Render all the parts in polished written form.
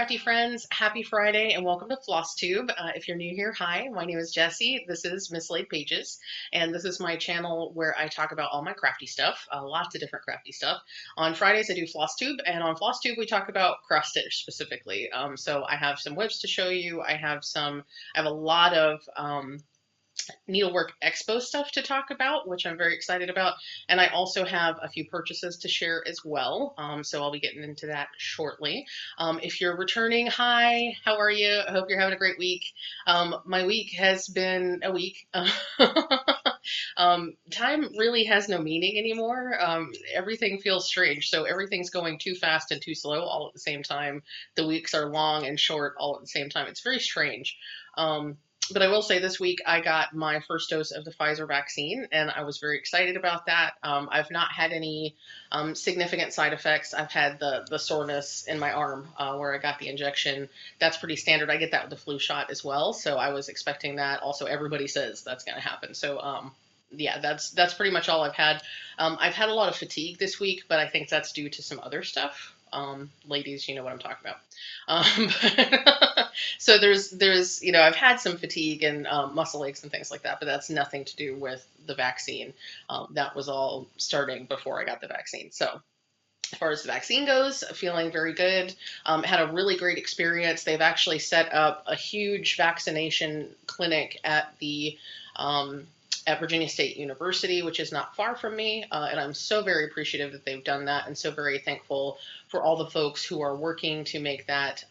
crafty friends, happy Friday and welcome to Flosstube. If you're new here, hi, my name is Jessie. This is Mislaid Pages, and this is my channel where I talk about all my crafty stuff, lots of different crafty stuff. On Fridays, I do Flosstube, and on Flosstube, we talk about cross stitch specifically. So I have some whips to show you. I have a lot of needlework expo stuff to talk about, which I'm very excited about. And I also have a few purchases to share as well. So I'll be getting into that shortly. If you're returning, hi, how are you? I hope you're having a great week. My week has been a week. Time really has no meaning anymore. Everything feels strange. So everything's going too fast and too slow all at the same time. The weeks are long and short all at the same time. It's very strange. But I will say this week I got my first dose of the Pfizer vaccine, and I was very excited about that. I've not had any significant side effects. I've had the soreness in my arm where I got the injection. That's pretty standard. I get that with the flu shot as well, so I was expecting that. Also, everybody says that's going to happen. So yeah, that's pretty much all I've had. I've had a lot of fatigue this week, but I think that's due to some other stuff. Ladies, you know what I'm talking about. So there's I've had some fatigue and muscle aches and things like that, but that's nothing to do with the vaccine. That was all starting before I got the vaccine. So as far as the vaccine goes, feeling very good. Had a really great experience. They've actually set up a huge vaccination clinic at Virginia State University, which is not far from me, and I'm so very appreciative that they've done that, and so very thankful for all the folks who are working to make that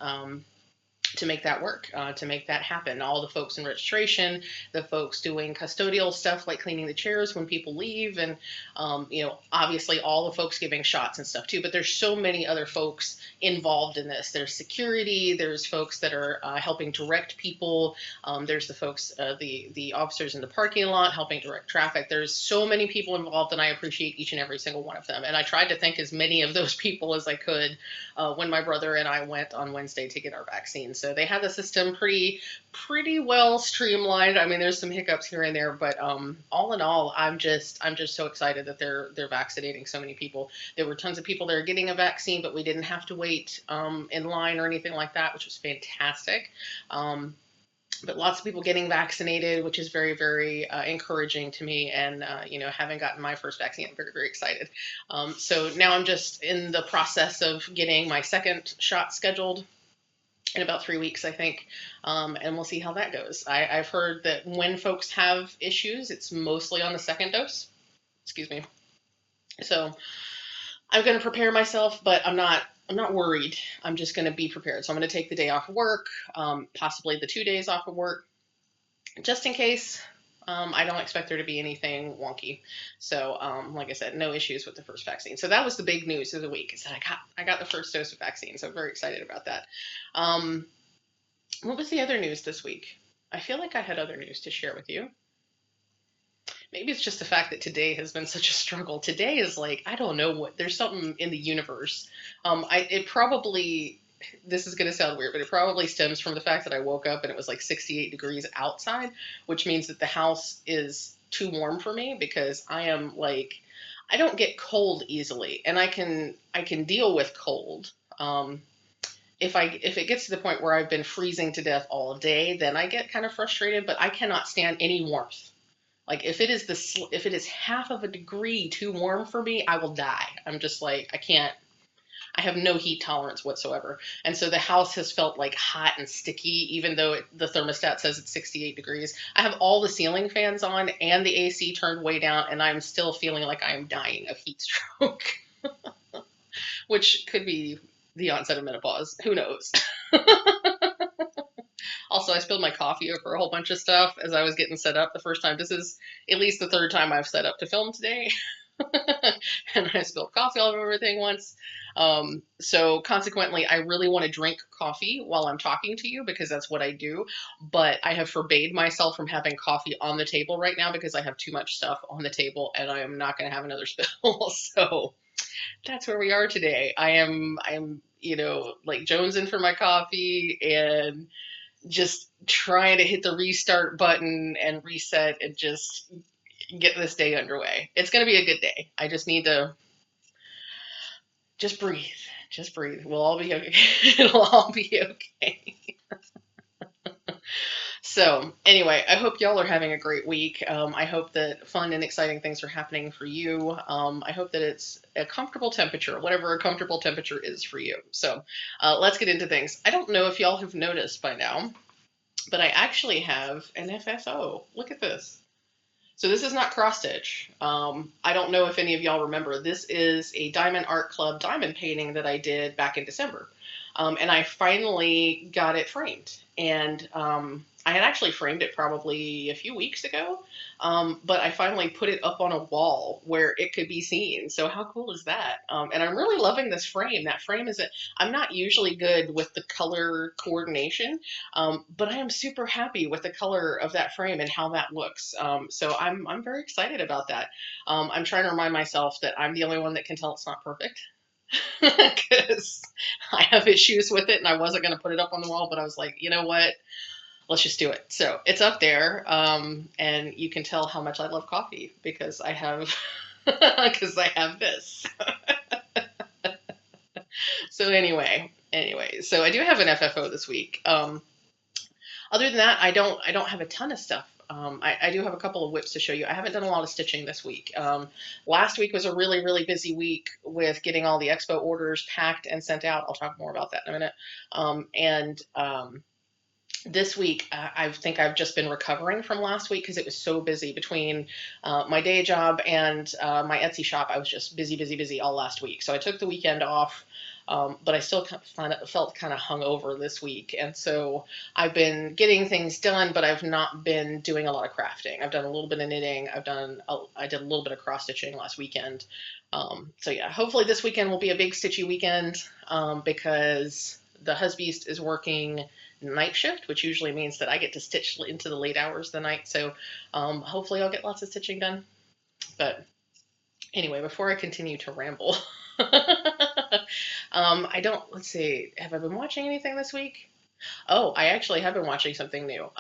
work, to make that happen. All the folks in registration, the folks doing custodial stuff like cleaning the chairs when people leave, and obviously all the folks giving shots and stuff too. But there's so many other folks involved in this. There's security, there's folks that are helping direct people. There's the folks, the officers in the parking lot helping direct traffic. There's so many people involved, and I appreciate each and every single one of them. And I tried to thank as many of those people as I could when my brother and I went on Wednesday to get our vaccine. So they had the system pretty well streamlined. I mean, there's some hiccups here and there, but all in all, I'm just so excited that they're vaccinating so many people. There were tons of people that are getting a vaccine, but we didn't have to wait in line or anything like that, which was fantastic. But lots of people getting vaccinated, which is very, very encouraging to me. And, having gotten my first vaccine, I'm very, very excited. So now I'm just in the process of getting my second shot scheduled in about 3 weeks, I think. And we'll see how that goes. I've heard that when folks have issues, it's mostly on the second dose. Excuse me. So I'm going to prepare myself, but I'm not worried. I'm just going to be prepared. So I'm going to take the day off of work, possibly the 2 days off of work, just in case. I don't expect there to be anything wonky. So, like I said, no issues with the first vaccine. So that was the big news of the week, is that I got the first dose of vaccine. So I'm very excited about that. What was the other news this week? I feel like I had other news to share with you. Maybe it's just the fact that today has been such a struggle. Today is like, I don't know what, there's something in the universe. This is going to sound weird, but it probably stems from the fact that I woke up and it was like 68 degrees outside, which means that the house is too warm for me, because I don't get cold easily, and I can deal with cold. If it gets to the point where I've been freezing to death all day, then I get kind of frustrated, but I cannot stand any warmth. Like if it is half of a degree too warm for me, I will die. I'm just like, I have no heat tolerance whatsoever. And so the house has felt like hot and sticky, even though the thermostat says it's 68 degrees. I have all the ceiling fans on and the AC turned way down, and I'm still feeling like I'm dying of heat stroke, which could be the onset of menopause. Who knows? Also, I spilled my coffee over a whole bunch of stuff as I was getting set up the first time. This is at least the third time I've set up to film today. And I spilled coffee all over everything once. So consequently, I really want to drink coffee while I'm talking to you, because that's what I do. But I have forbade myself from having coffee on the table right now because I have too much stuff on the table and I am not going to have another spill. So that's where we are today. I'm like jonesing for my coffee and just trying to hit the restart button and reset and just get this day underway. It's going to be a good day. I just need to just breathe. Just breathe. We'll all be okay. It'll all be okay. So, anyway, I hope y'all are having a great week. I hope that fun and exciting things are happening for you. I hope that it's a comfortable temperature, whatever a comfortable temperature is for you. So, let's get into things. I don't know if y'all have noticed by now, but I actually have an FFO. Look at this. So this is not cross stitch. I don't know if any of y'all remember. This is a Diamond Art Club diamond painting that I did back in December. And I finally got it framed. And I had actually framed it probably a few weeks ago, but I finally put it up on a wall where it could be seen. So how cool is that? And I'm really loving this frame. That frame is it. I'm not usually good with the color coordination, but I am super happy with the color of that frame and how that looks. So I'm very excited about that. I'm trying to remind myself that I'm the only one that can tell it's not perfect because I have issues with it and I wasn't going to put it up on the wall, but I was like, you know what? Let's just do it. So it's up there, and you can tell how much I love coffee because I have because I have this. So anyway, so I do have an FFO this week. Other than that, I don't have a ton of stuff. I do have a couple of whips to show you. I haven't done a lot of stitching this week. Last week was a really busy week with getting all the expo orders packed and sent out. I'll talk more about that in a minute. This week, I think I've just been recovering from last week because it was so busy between my day job and my Etsy shop. I was just busy all last week. So I took the weekend off, but I still felt kind of hungover this week. And so I've been getting things done, but I've not been doing a lot of crafting. I've done a little bit of knitting. I did a little bit of cross stitching last weekend. So yeah, hopefully this weekend will be a big stitchy weekend because the husbeast is working night shift, which usually means that I get to stitch into the late hours of the night. So hopefully I'll get lots of stitching done. But anyway, before I continue to ramble, let's see, have I been watching anything this week? Oh, I actually have been watching something new.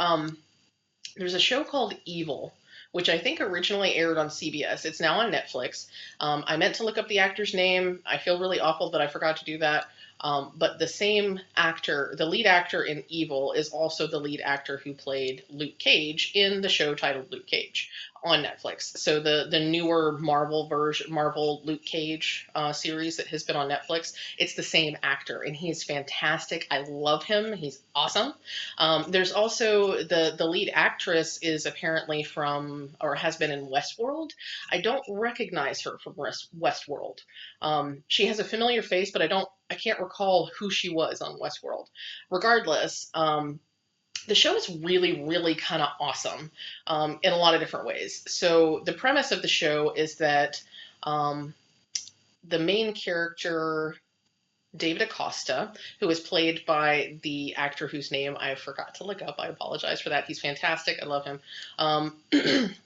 There's a show called Evil, which I think originally aired on CBS. It's now on Netflix. I meant to look up the actor's name. I feel really awful that I forgot to do that. But the same actor, the lead actor in Evil, is also the lead actor who played Luke Cage in the show titled Luke Cage on Netflix. So the newer Marvel Luke Cage series that has been on Netflix, it's the same actor, and he's fantastic. I love him. He's awesome. There's also the lead actress is apparently from or has been in Westworld. I don't recognize her from Westworld. She has a familiar face, but I can't recall who she was on Westworld. Regardless, the show is really kind of awesome in a lot of different ways. So the premise of the show is that the main character, David Acosta, who is played by the actor whose name I forgot to look up. I apologize for that. He's fantastic. I love him.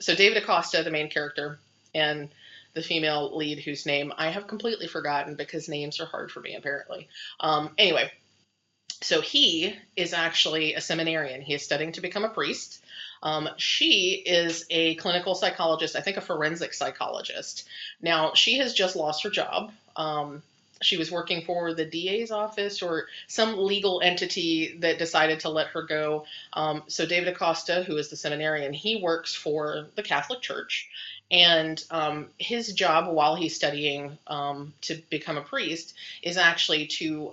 So David Acosta, the main character, and the female lead whose name I have completely forgotten because names are hard for me, apparently. Anyway, so he is actually a seminarian. He is studying to become a priest. She is a clinical psychologist, I think a forensic psychologist. Now, she has just lost her job. She was working for the DA's office or some legal entity that decided to let her go. So David Acosta, who is the seminarian, he works for the Catholic Church. And his job while he's studying to become a priest is actually to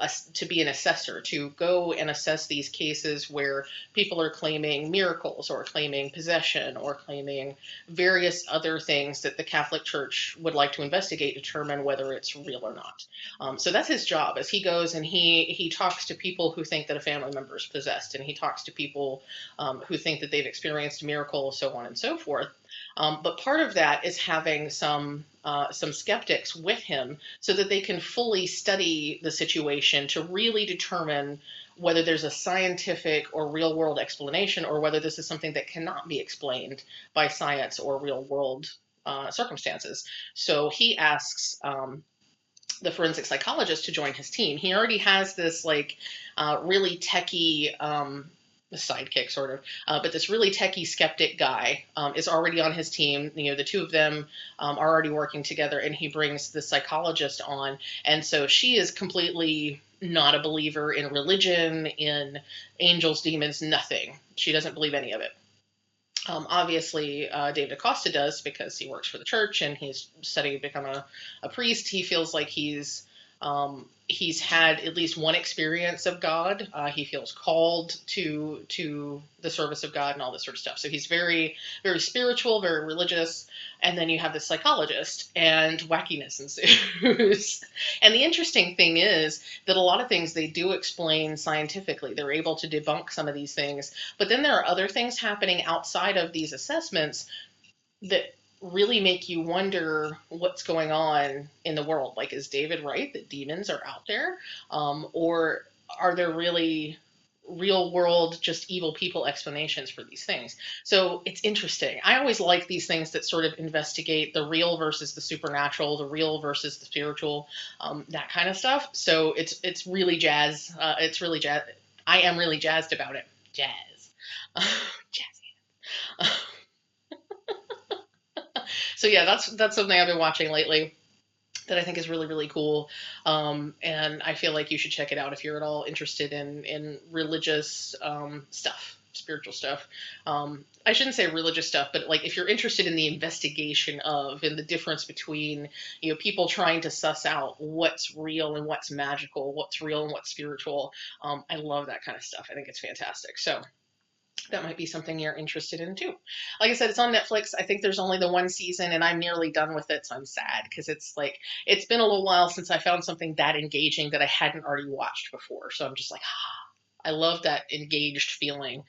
be an assessor, to go and assess these cases where people are claiming miracles or claiming possession or claiming various other things that the Catholic Church would like to investigate, determine whether it's real or not. So that's his job, as he goes and he talks to people who think that a family member is possessed, and he talks to people who think that they've experienced a miracle, so on and so forth. But part of that is having some skeptics with him so that they can fully study the situation to really determine whether there's a scientific or real world explanation or whether this is something that cannot be explained by science or real world circumstances. So he asks the forensic psychologist to join his team. He already has this really techie the sidekick sort of, but this really techie skeptic guy is already on his team. You know, the two of them are already working together, and he brings the psychologist on, and so she is completely not a believer in religion, in angels, demons, nothing. She doesn't believe any of it. Obviously, David Acosta does because he works for the church and he's studied to become a priest. He feels like he's had at least one experience of God. He feels called to the service of God and all this sort of stuff. So he's very very spiritual, very religious. And then you have the psychologist, and wackiness ensues. And the interesting thing is that a lot of things they do explain scientifically. They're able to debunk some of these things, but then there are other things happening outside of these assessments that really make you wonder what's going on in the world. Like, is David right that demons are out there? Or are there really real world, just evil people explanations for these things? So it's interesting. I always like these things that sort of investigate the real versus the supernatural, the real versus the spiritual, that kind of stuff. So it's really jazz. It's really jazz. I am really jazzed about it. Jazz. Jazz. So yeah, that's something I've been watching lately that I think is really really cool, and I feel like you should check it out if you're at all interested in religious stuff, spiritual stuff. I shouldn't say religious stuff, but like if you're interested in the investigation of and the difference between people trying to suss out what's real and what's magical, what's real and what's spiritual. I love that kind of stuff. I think it's fantastic. So that might be something you're interested in too. Like I said, it's on Netflix. I think there's only the one season, and I'm nearly done with it, so I'm sad because it's like it's been a little while since I found something that engaging that I hadn't already watched before. So I'm just like, I love that engaged feeling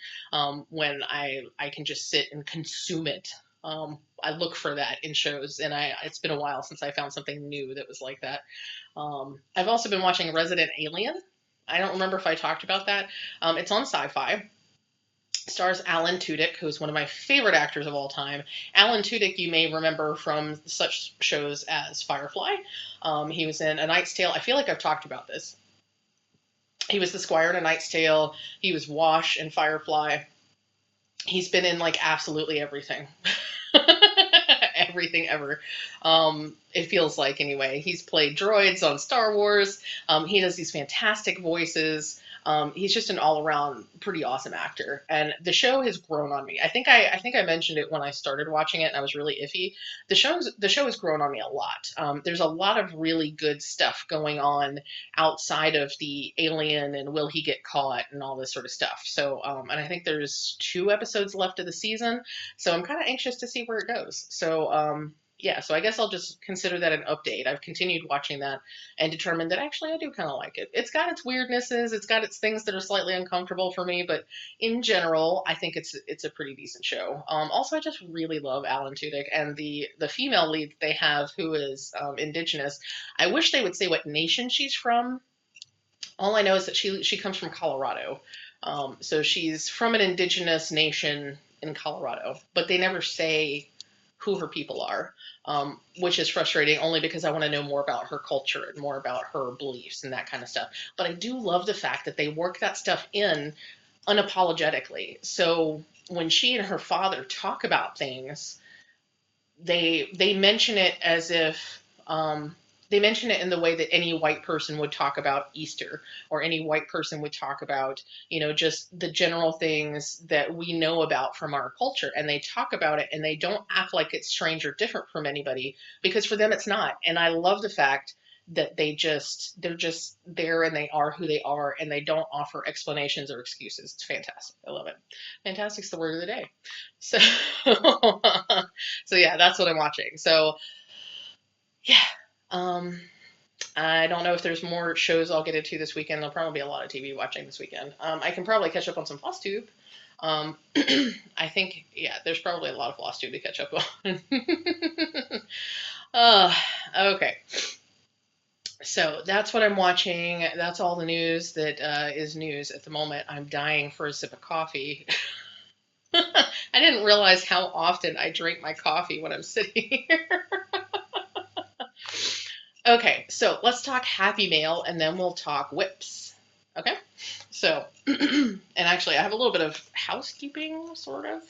when I can just sit and consume it. I look for that in shows, and it's been a while since I found something new that was like that. I've also been watching Resident Alien. I don't remember if I talked about that. It's on Sci-Fi. Stars Alan Tudyk, who's one of my favorite actors of all time. Alan Tudyk, you may remember from such shows as Firefly. He was in A Knight's Tale. I feel like I've talked about this. He was the Squire in A Knight's Tale. He was Wash in Firefly. He's been in like absolutely everything. Everything ever. It feels like, anyway. He's played droids on Star Wars. He does these fantastic voices. He's just an all-around pretty awesome actor, and the show has grown on me. I think I mentioned it when I started watching it, and I was really iffy. The show has grown on me a lot. There's a lot of really good stuff going on outside of the alien and will he get caught and all this sort of stuff. So, and I think there's 2 episodes left of the season, so I'm kind of anxious to see where it goes. So, yeah, so I guess I'll just consider that an update. I've continued watching that and determined that actually I do kind of like it. It's got its weirdnesses, it's got its things that are slightly uncomfortable for me, but in general, I think it's a pretty decent show. Also, I just really love Alan Tudyk and the female lead they have who is indigenous. I wish they would say what nation she's from. All I know is that she comes from Colorado. So she's from an indigenous nation in Colorado, but they never say who her people are, which is frustrating only because I want to know more about her culture and more about her beliefs and that kind of stuff. But I do love the fact that they work that stuff in unapologetically. So when she and her father talk about things, they mention it as if they mention it in the way that any white person would talk about Easter, or any white person would talk about, just the general things that we know about from our culture. And they talk about it and they don't act like it's strange or different from anybody, because for them it's not. And I love the fact that they're just there and they are who they are and they don't offer explanations or excuses. It's fantastic. I love it. Fantastic's the word of the day. So, so yeah, that's what I'm watching. So yeah. I don't know if there's more shows I'll get into this weekend. There'll probably be a lot of TV watching this weekend. I can probably catch up on some Flosstube. I think, yeah, there's probably a lot of Flosstube to catch up on. Okay. So that's what I'm watching. That's all the news that is news at the moment. I'm dying for a sip of coffee. I didn't realize how often I drink my coffee when I'm sitting here. Okay, so let's talk Happy Mail and then we'll talk whips. Okay, So, and actually I have a little bit of housekeeping, sort of.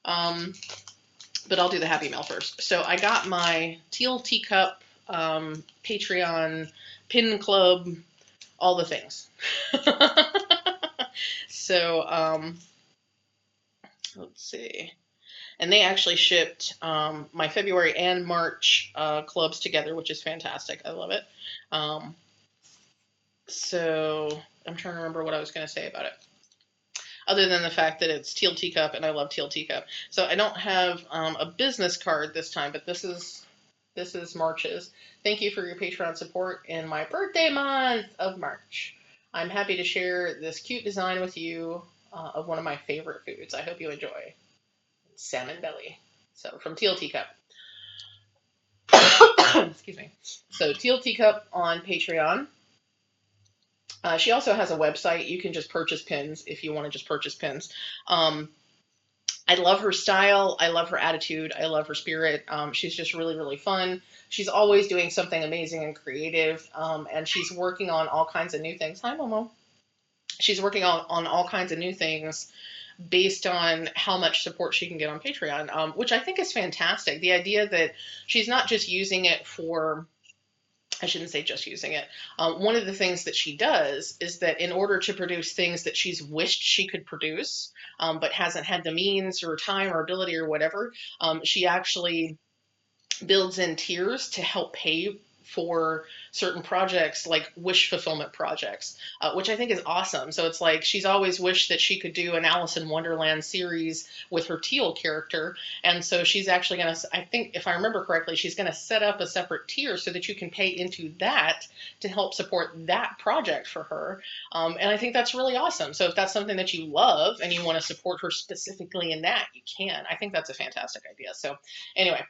But I'll do the happy mail first. So I got my Teal Teacup Patreon pin club, all the things. So let's see. And they actually shipped my February and March clubs together, which is fantastic. I love it. So I'm trying to remember what I was going to say about it, other than the fact that it's Teal Teacup and I love Teal Teacup. So I don't have a business card this time, but this is March's. Thank you for your Patreon support in my birthday month of March. I'm happy to share this cute design with you of one of my favorite foods. I hope you enjoy. Salmon belly. So from Teal Teacup. Excuse me. So Teal Teacup on Patreon. She also has a website. You can just purchase pins if you want to just purchase pins. I love her style. I love her attitude. I love her spirit. She's just really, really fun. She's always doing something amazing and creative. And she's working on all kinds of new things. Hi, Momo. She's working on all kinds of new things based on how much support she can get on Patreon, which I think is fantastic. The idea that she's not just using it for, I shouldn't say just using it. One of the things that she does is that in order to produce things that she's wished she could produce, but hasn't had the means or time or ability or whatever, she actually builds in tiers to help pay for certain projects, like wish fulfillment projects, which I think is awesome. So it's like she's always wished that she could do an Alice in Wonderland series with her Teal character. And so she's actually going to, I think if I remember correctly, she's going to set up a separate tier so that you can pay into that to help support that project for her. And I think that's really awesome. So if that's something that you love and you want to support her specifically in that, you can. I think that's a fantastic idea. So anyway,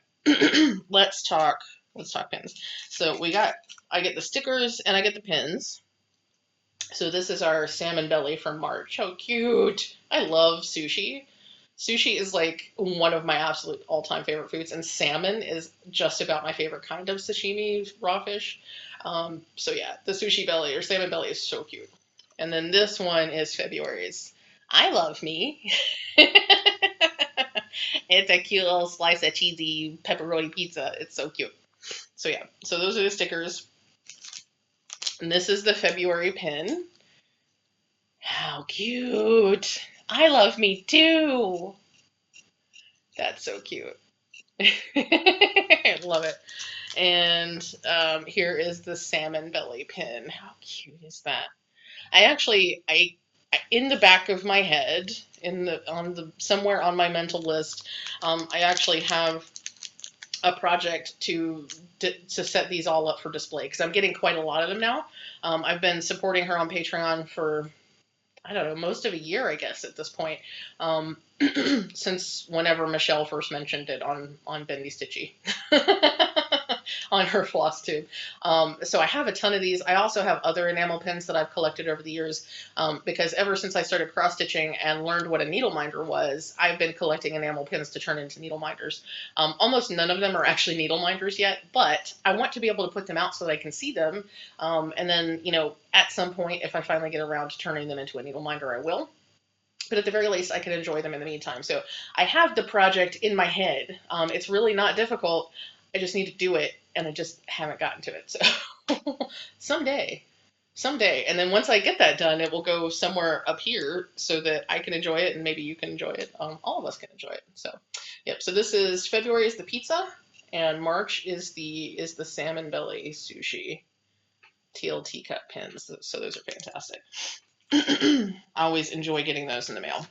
let's talk pins. So I get the stickers and I get the pins. So this is our salmon belly from March. How cute. I love sushi. Sushi is like one of my absolute all-time favorite foods, and salmon is just about my favorite kind of sashimi, raw fish. So yeah, the sushi belly or salmon belly is so cute. And then this one is February's. I love me. It's a cute little slice of cheesy pepperoni pizza. It's so cute. So yeah, so those are the stickers. And this is the February pin. How cute. I love me too. That's so cute. I love it. And here is the salmon belly pin. How cute is that? I in the back of my head, somewhere on my mental list, I actually have a project to set these all up for display because I'm getting quite a lot of them now. I've been supporting her on Patreon for, I don't know, most of a year, I guess, at this point, since whenever Michelle first mentioned it on Bendy Stitchy. On her Flosstube. So I have a ton of these. I also have other enamel pins that I've collected over the years because ever since I started cross stitching and learned what a needle minder was, I've been collecting enamel pins to turn into needle minders. Almost none of them are actually needle minders yet, but I want to be able to put them out so that I can see them. And then, at some point, if I finally get around to turning them into a needle minder, I will. But at the very least, I can enjoy them in the meantime. So I have the project in my head. It's really not difficult. I just need to do it, and I just haven't gotten to it. So someday. And then once I get that done, it will go somewhere up here so that I can enjoy it, and maybe you can enjoy it. All of us can enjoy it. So, yep. So this is February is the pizza, and March is the salmon belly sushi Teal Teacup pins. So those are fantastic. I always enjoy getting those in the mail.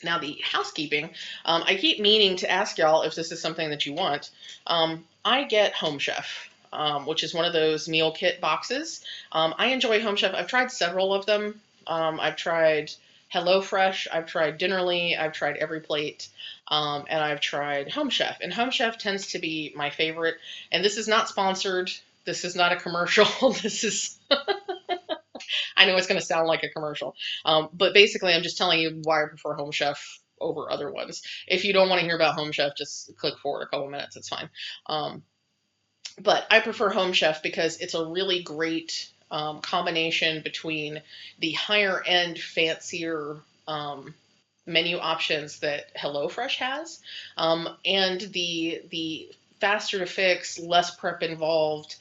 Now the housekeeping, I keep meaning to ask y'all if this is something that you want. I get Home Chef, which is one of those meal kit boxes. I enjoy Home Chef. I've tried several of them. I've tried HelloFresh, I've tried Dinnerly, I've tried Every Plate, and I've tried Home Chef. And Home Chef tends to be my favorite. And this is not sponsored. This is not a commercial. This is... I know it's going to sound like a commercial, but basically I'm just telling you why I prefer Home Chef over other ones. If you don't want to hear about Home Chef, just click forward a couple minutes. It's fine. But I prefer Home Chef because it's a really great combination between the higher end, fancier menu options that HelloFresh has, and the faster to fix, less prep involved,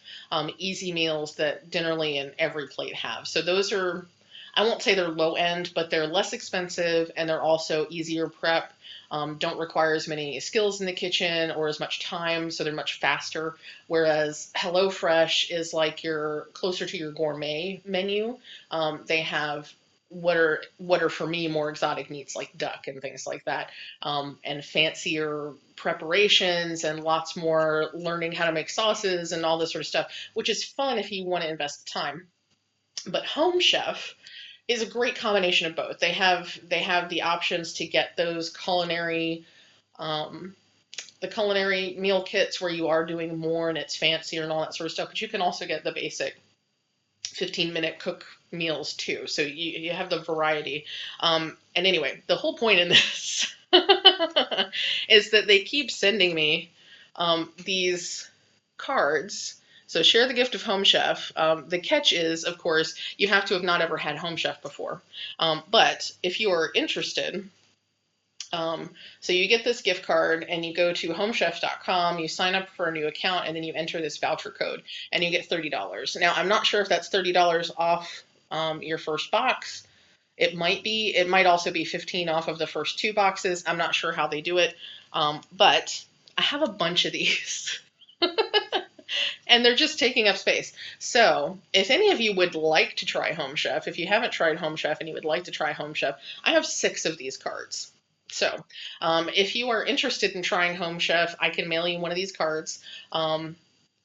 easy meals that Dinnerly and Every Plate have. So those are, I won't say they're low end, but they're less expensive and they're also easier prep. Don't require as many skills in the kitchen or as much time, so they're much faster. Whereas HelloFresh is like your closer to your gourmet menu. They have what are for me more exotic meats like duck and things like that, and fancier preparations and lots more learning how to make sauces and all this sort of stuff, which is fun if you want to invest the time. But Home Chef is a great combination of both. They have the options to get those um, culinary meal kits where you are doing more and it's fancier and all that sort of stuff. But you can also get the basic 15-minute cook meals too. So you have the variety. And anyway, the whole point in this is that they keep sending me these cards. So share the gift of Home Chef. The catch is, of course, you have to have not ever had Home Chef before. But if you are interested, so you get this gift card and you go to homechef.com, you sign up for a new account, and then you enter this voucher code and you get $30. Now, I'm not sure if that's $30 off your first box. It might be. It might also be 15 off of the first 2 boxes. I'm not sure how they do it, but I have a bunch of these. And they're just taking up space. So if any of you would like to try Home Chef, if you haven't tried Home Chef and you would like to try Home Chef, I have 6 of these cards. So if you are interested in trying Home Chef, I can mail you one of these cards, and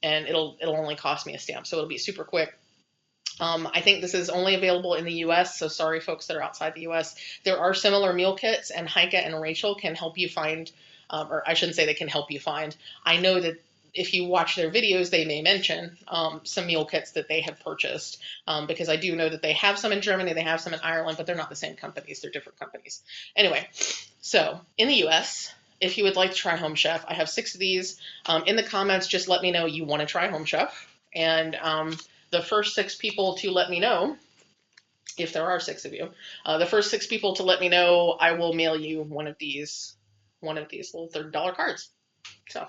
it'll only cost me a stamp, so it'll be super quick. I think this is only available in the US, so sorry folks that are outside the US. There are similar meal kits, and Heike and Rachel can help you find, or I shouldn't say they can help you find. I know that if you watch their videos, they may mention some meal kits that they have purchased, because I do know that they have some in Germany, they have some in Ireland, but they're not the same companies, they're different companies. Anyway, so in the US, if you would like to try Home Chef, I have 6 of these. In the comments, just let me know you want to try Home Chef, and the first 6 people to let me know, if there are 6 of you, the first 6 people to let me know, I will mail you one of these little $30 cards. So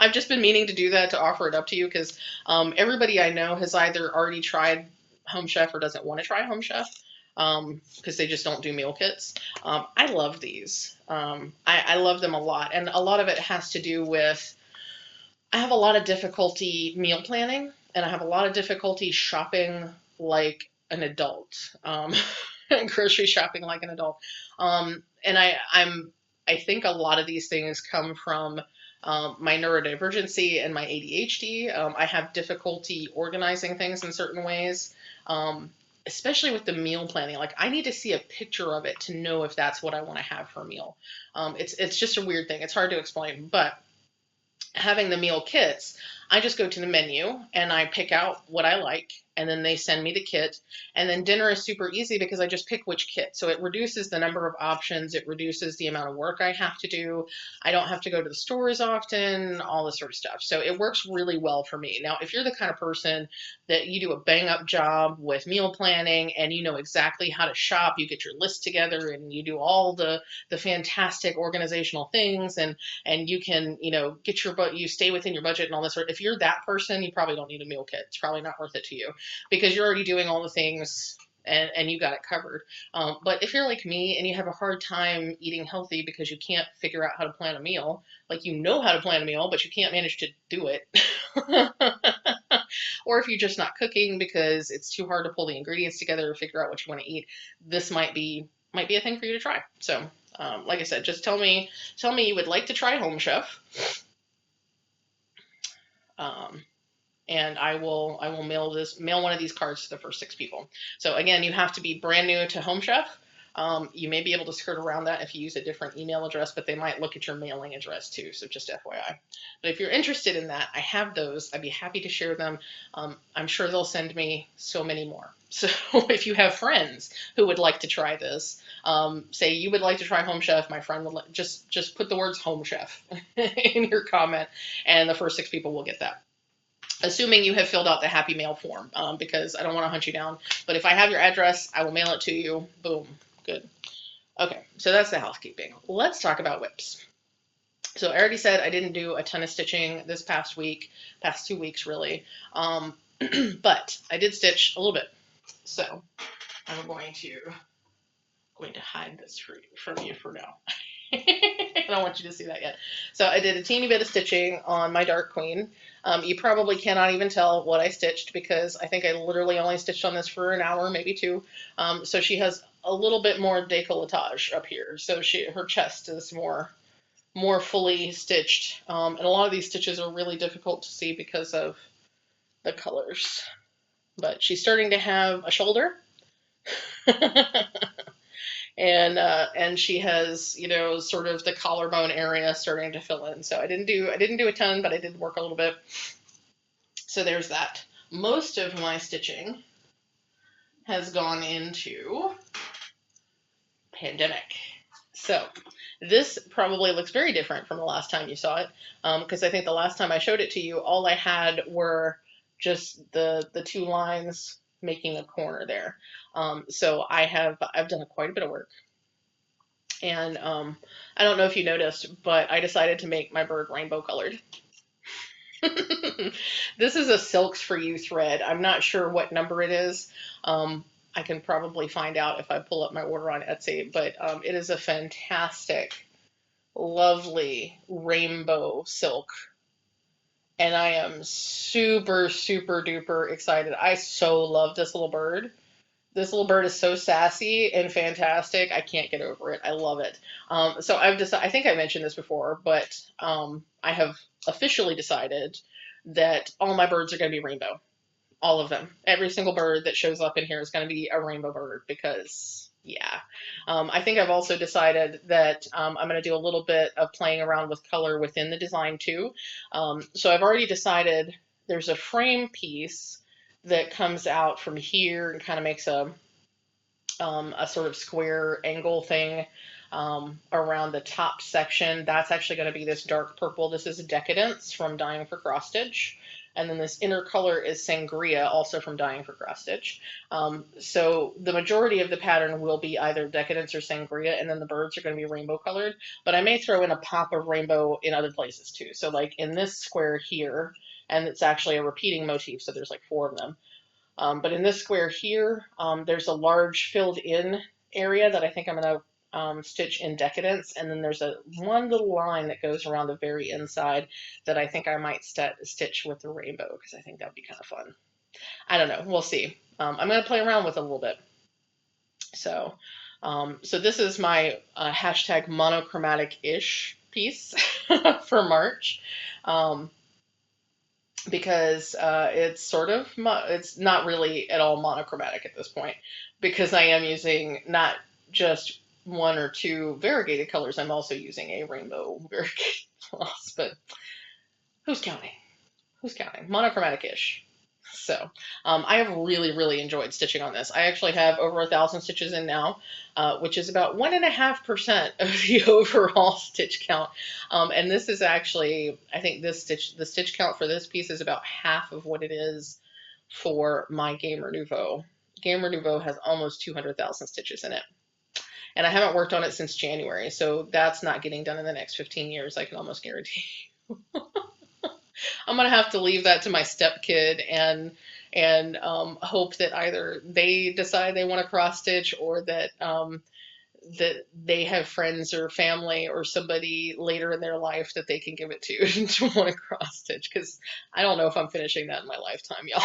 I've just been meaning to do that, to offer it up to you, because everybody I know has either already tried Home Chef or doesn't want to try Home Chef, because they just don't do meal kits. I love these. I love them a lot, and a lot of it has to do with, I have a lot of difficulty meal planning, and I have a lot of difficulty shopping like an adult, grocery shopping like an adult. And I think a lot of these things come from my neurodivergency and my ADHD. I have difficulty organizing things in certain ways, especially with the meal planning. Like, I need to see a picture of it to know if that's what I want to have for a meal. It's just a weird thing. It's hard to explain, but having the meal kits, I just go to the menu and I pick out what I like, and then they send me the kit. And then dinner is super easy because I just pick which kit. So it reduces the number of options, it reduces the amount of work I have to do. I don't have to go to the store as often, all this sort of stuff. So it works really well for me. Now, if you're the kind of person that you do a bang up job with meal planning and you know exactly how to shop, you get your list together and you do all the fantastic organizational things, and you can, get you stay within your budget and all this sort. If you're that person, you probably don't need a meal kit. It's probably not worth it to you, because you're already doing all the things and you got it covered. But if you're like me and you have a hard time eating healthy because you can't figure out how to plan a meal, like you know how to plan a meal, but you can't manage to do it. Or if you're just not cooking because it's too hard to pull the ingredients together or figure out what you want to eat, this might be a thing for you to try. So, like I said, just tell me you would like to try Home Chef. And I will mail one of these cards to the first 6 people. So again, you have to be brand new to Home Chef. You may be able to skirt around that if you use a different email address, but they might look at your mailing address too, so just FYI. But if you're interested in that, I have those. I'd be happy to share them. I'm sure they'll send me so many more. So if you have friends who would like to try this, say you would like to try Home Chef, my friend would just put the words Home Chef in your comment, and the first 6 people will get that. assuming you have filled out the happy mail form, because I don't want to hunt you down. But if I have your address, I will mail it to you. Boom. Good. Okay, so that's the housekeeping. Let's talk about whips. So I already said I didn't do a ton of stitching this past week, past 2 weeks really, but I did stitch a little bit. So I'm going to hide this from you for now. I don't want you to see that yet. So I did a teeny bit of stitching on my Dark Queen. You probably cannot even tell what I stitched because I think I literally only stitched on this for an hour, maybe two. So she has a little bit more décolletage up here. So her chest is more fully stitched. And a lot of these stitches are really difficult to see because of the colors. But she's starting to have a shoulder. And she has, sort of the collarbone area starting to fill in. So I didn't do a ton, but I did work a little bit. So there's that. Most of my stitching has gone into Pandemic. So this probably looks very different from the last time you saw it, because I think the last time I showed it to you, all I had were just the two lines making a corner there. So I've done quite a bit of work. And I don't know if you noticed, but I decided to make my bird rainbow colored. This is a Silks for You thread. I'm not sure what number it is. I can probably find out if I pull up my order on Etsy, but it is a fantastic, lovely rainbow silk. And I am super, super duper excited. I so love this little bird. This little bird is so sassy and fantastic. I can't get over it. I love it. So I think I mentioned this before, but I have officially decided that all my birds are going to be rainbow. All of them. Every single bird that shows up in here is going to be a rainbow bird because, yeah. I think I've also decided that I'm going to do a little bit of playing around with color within the design too. So I've already decided there's a frame piece that comes out from here and kind of makes a sort of square angle thing around the top section. That's actually going to be this dark purple. This is Decadence from Dying for Cross Stitch. And then this inner color is Sangria, also from Dying for Cross Stitch. So the majority of the pattern will be either Decadence or Sangria, and then the birds are going to be rainbow colored. But I may throw in a pop of rainbow in other places too. So like in this square here, and it's actually a repeating motif, so there's like 4 of them. But in this square here, there's a large filled in area that I think I'm going to stitch in Decadence, and then there's one little line that goes around the very inside that I think I might stitch with the rainbow because I think that'd be kind of fun. I don't know. We'll see. I'm going to play around with it a little bit. So, so this is my hashtag monochromatic-ish piece for March. Because it's not really at all monochromatic at this point because I am using not just 1 or 2 variegated colors, I'm also using a rainbow variegated floss, but who's counting? Monochromatic-ish. So I have really, really enjoyed stitching on this. I actually have over 1,000 stitches in now, which is about 1.5% of the overall stitch count. And this is actually, I think the stitch count for this piece is about half of what it is for my Gamer Nouveau. Gamer Nouveau has almost 200,000 stitches in it. And I haven't worked on it since January, so that's not getting done in the next 15 years, I can almost guarantee. I'm gonna have to leave that to my stepkid and hope that either they decide they want to cross stitch or that that they have friends or family or somebody later in their life that they can give it to to want to cross stitch because I don't know if I'm finishing that in my lifetime, y'all.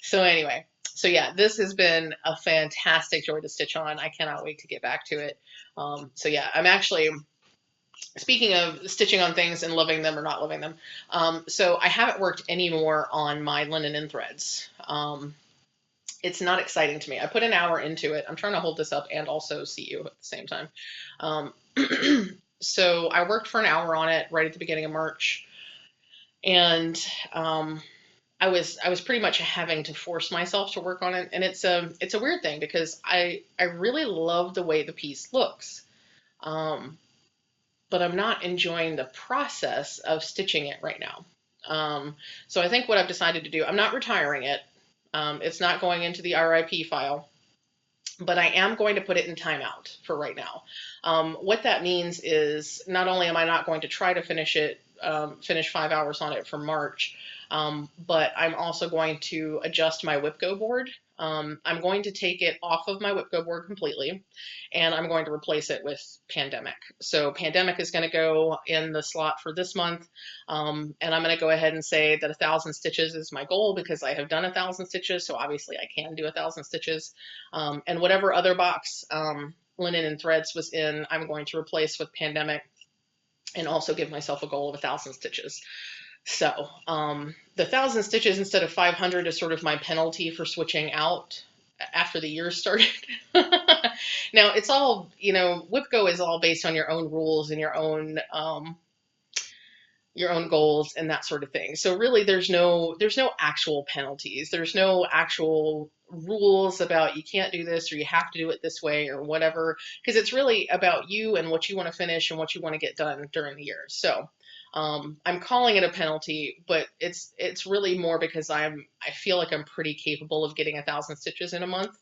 So anyway, so yeah, this has been a fantastic joy to stitch on. I cannot wait to get back to it. So yeah, I'm actually. Speaking of stitching on things and loving them or not loving them, so I haven't worked any more on my linen and threads. It's not exciting to me. I put an hour into it. I'm trying to hold this up and also see you at the same time. So I worked for an hour on it right at the beginning of March, and I was pretty much having to force myself to work on it, and it's a weird thing because I really love the way the piece looks. But I'm not enjoying the process of stitching it right now. So I think what I've decided to do, I'm not retiring it. It's not going into the RIP file, but I am going to put it in timeout for right now. What that means is not only am I not going to try to finish it, finish 5 hours on it for March, but I'm also going to adjust my WIPGO board. I'm going to take it off of my WIPGO board completely, and I'm going to replace it with Pandemic. So Pandemic is going to go in the slot for this month, and I'm going to go ahead and say that 1,000 stitches is my goal because I have done 1,000 stitches, so obviously I can do 1,000 stitches. And whatever other box Linen and Threads was in, I'm going to replace with Pandemic and also give myself a goal of 1,000 stitches. So the 1,000 stitches instead of 500 is sort of my penalty for switching out after the year started. Now it's all, WIPGO is all based on your own rules and your own goals and that sort of thing. So really there's no actual penalties. There's no actual rules about you can't do this or you have to do it this way or whatever, because it's really about you and what you want to finish and what you want to get done during the year. So I'm calling it a penalty, but it's really more because I feel like I'm pretty capable of getting 1,000 stitches in a month.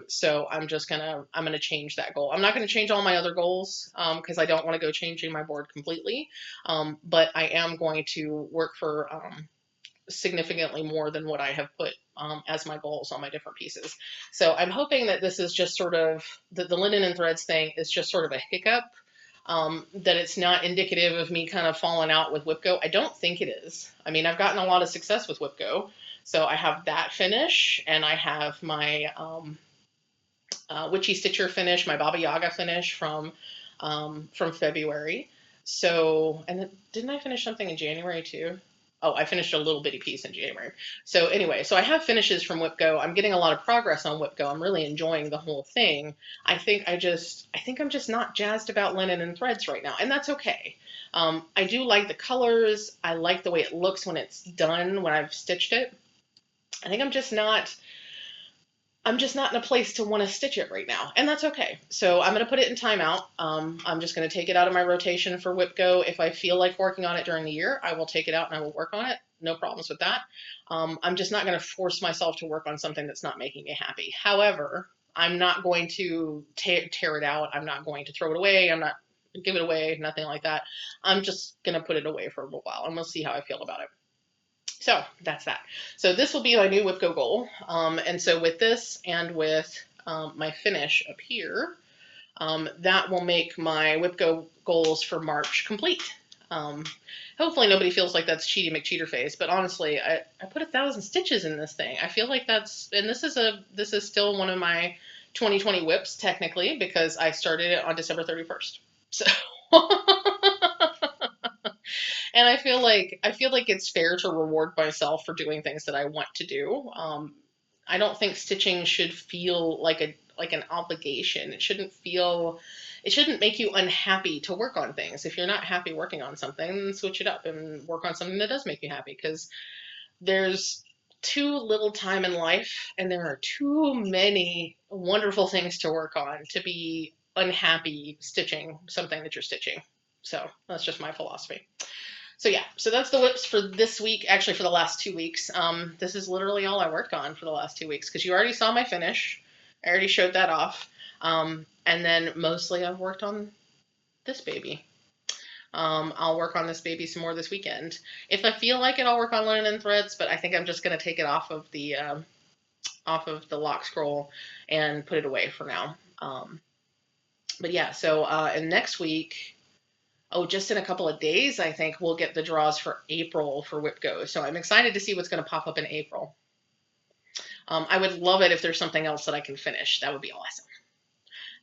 So I'm gonna change that goal. I'm not gonna change all my other goals because I don't want to go changing my board completely. But I am going to work for significantly more than what I have put as my goals on my different pieces. So I'm hoping that this is just sort of the Linen and Threads thing is just sort of a hiccup. That it's not indicative of me kind of falling out with WIPGO. I don't think it is. I mean, I've gotten a lot of success with WIPGO. So I have that finish, and I have my Witchy Stitcher finish, my Baba Yaga finish from February. So, and then, didn't I finish something in January too? Oh, I finished a little bitty piece in January. So anyway, so I have finishes from WIPGO. I'm getting a lot of progress on WIPGO. I'm really enjoying the whole thing. I think I'm just not jazzed about Linen and Threads right now, and that's okay. I do like the colors. I like the way it looks when it's done, when I've stitched it. I think I'm just not in a place to want to stitch it right now, and that's okay. So I'm going to put it in timeout. I'm just going to take it out of my rotation for WIPGO. If I feel like working on it during the year, I will take it out and I will work on it. No problems with that. I'm just not going to force myself to work on something that's not making me happy. However, I'm not going to tear it out. I'm not going to throw it away. I'm not give it away, nothing like that. I'm just going to put it away for a little while and we'll see how I feel about it. So that's that. So this will be my new WIPGO goal. And so with this and with my finish up here, that will make my WIPGO goals for March complete. Hopefully nobody feels like that's Cheaty McCheaterface, but honestly, I put 1,000 stitches in this thing. I feel like and this is still one of my 2020 WIPs technically because I started it on December 31st. So. And I feel like it's fair to reward myself for doing things that I want to do. I don't think stitching should feel like an obligation. It shouldn't make you unhappy to work on things. If you're not happy working on something, then switch it up and work on something that does make you happy, because there's too little time in life and there are too many wonderful things to work on to be unhappy stitching something that you're stitching. So that's just my philosophy. So yeah, so that's the WIPs for this week, actually for the last 2 weeks. This is literally all I worked on for the last 2 weeks because you already saw my finish. I already showed that off. And then mostly I've worked on this baby. I'll work on this baby some more this weekend. If I feel like it, I'll work on Linen and Threads, but I think I'm just going to take it off of the lock scroll and put it away for now. But yeah, so and next week, just in a couple of days, I think we'll get the draws for April for WIPGO. So I'm excited to see what's going to pop up in April. I would love it if there's something else that I can finish. That would be awesome.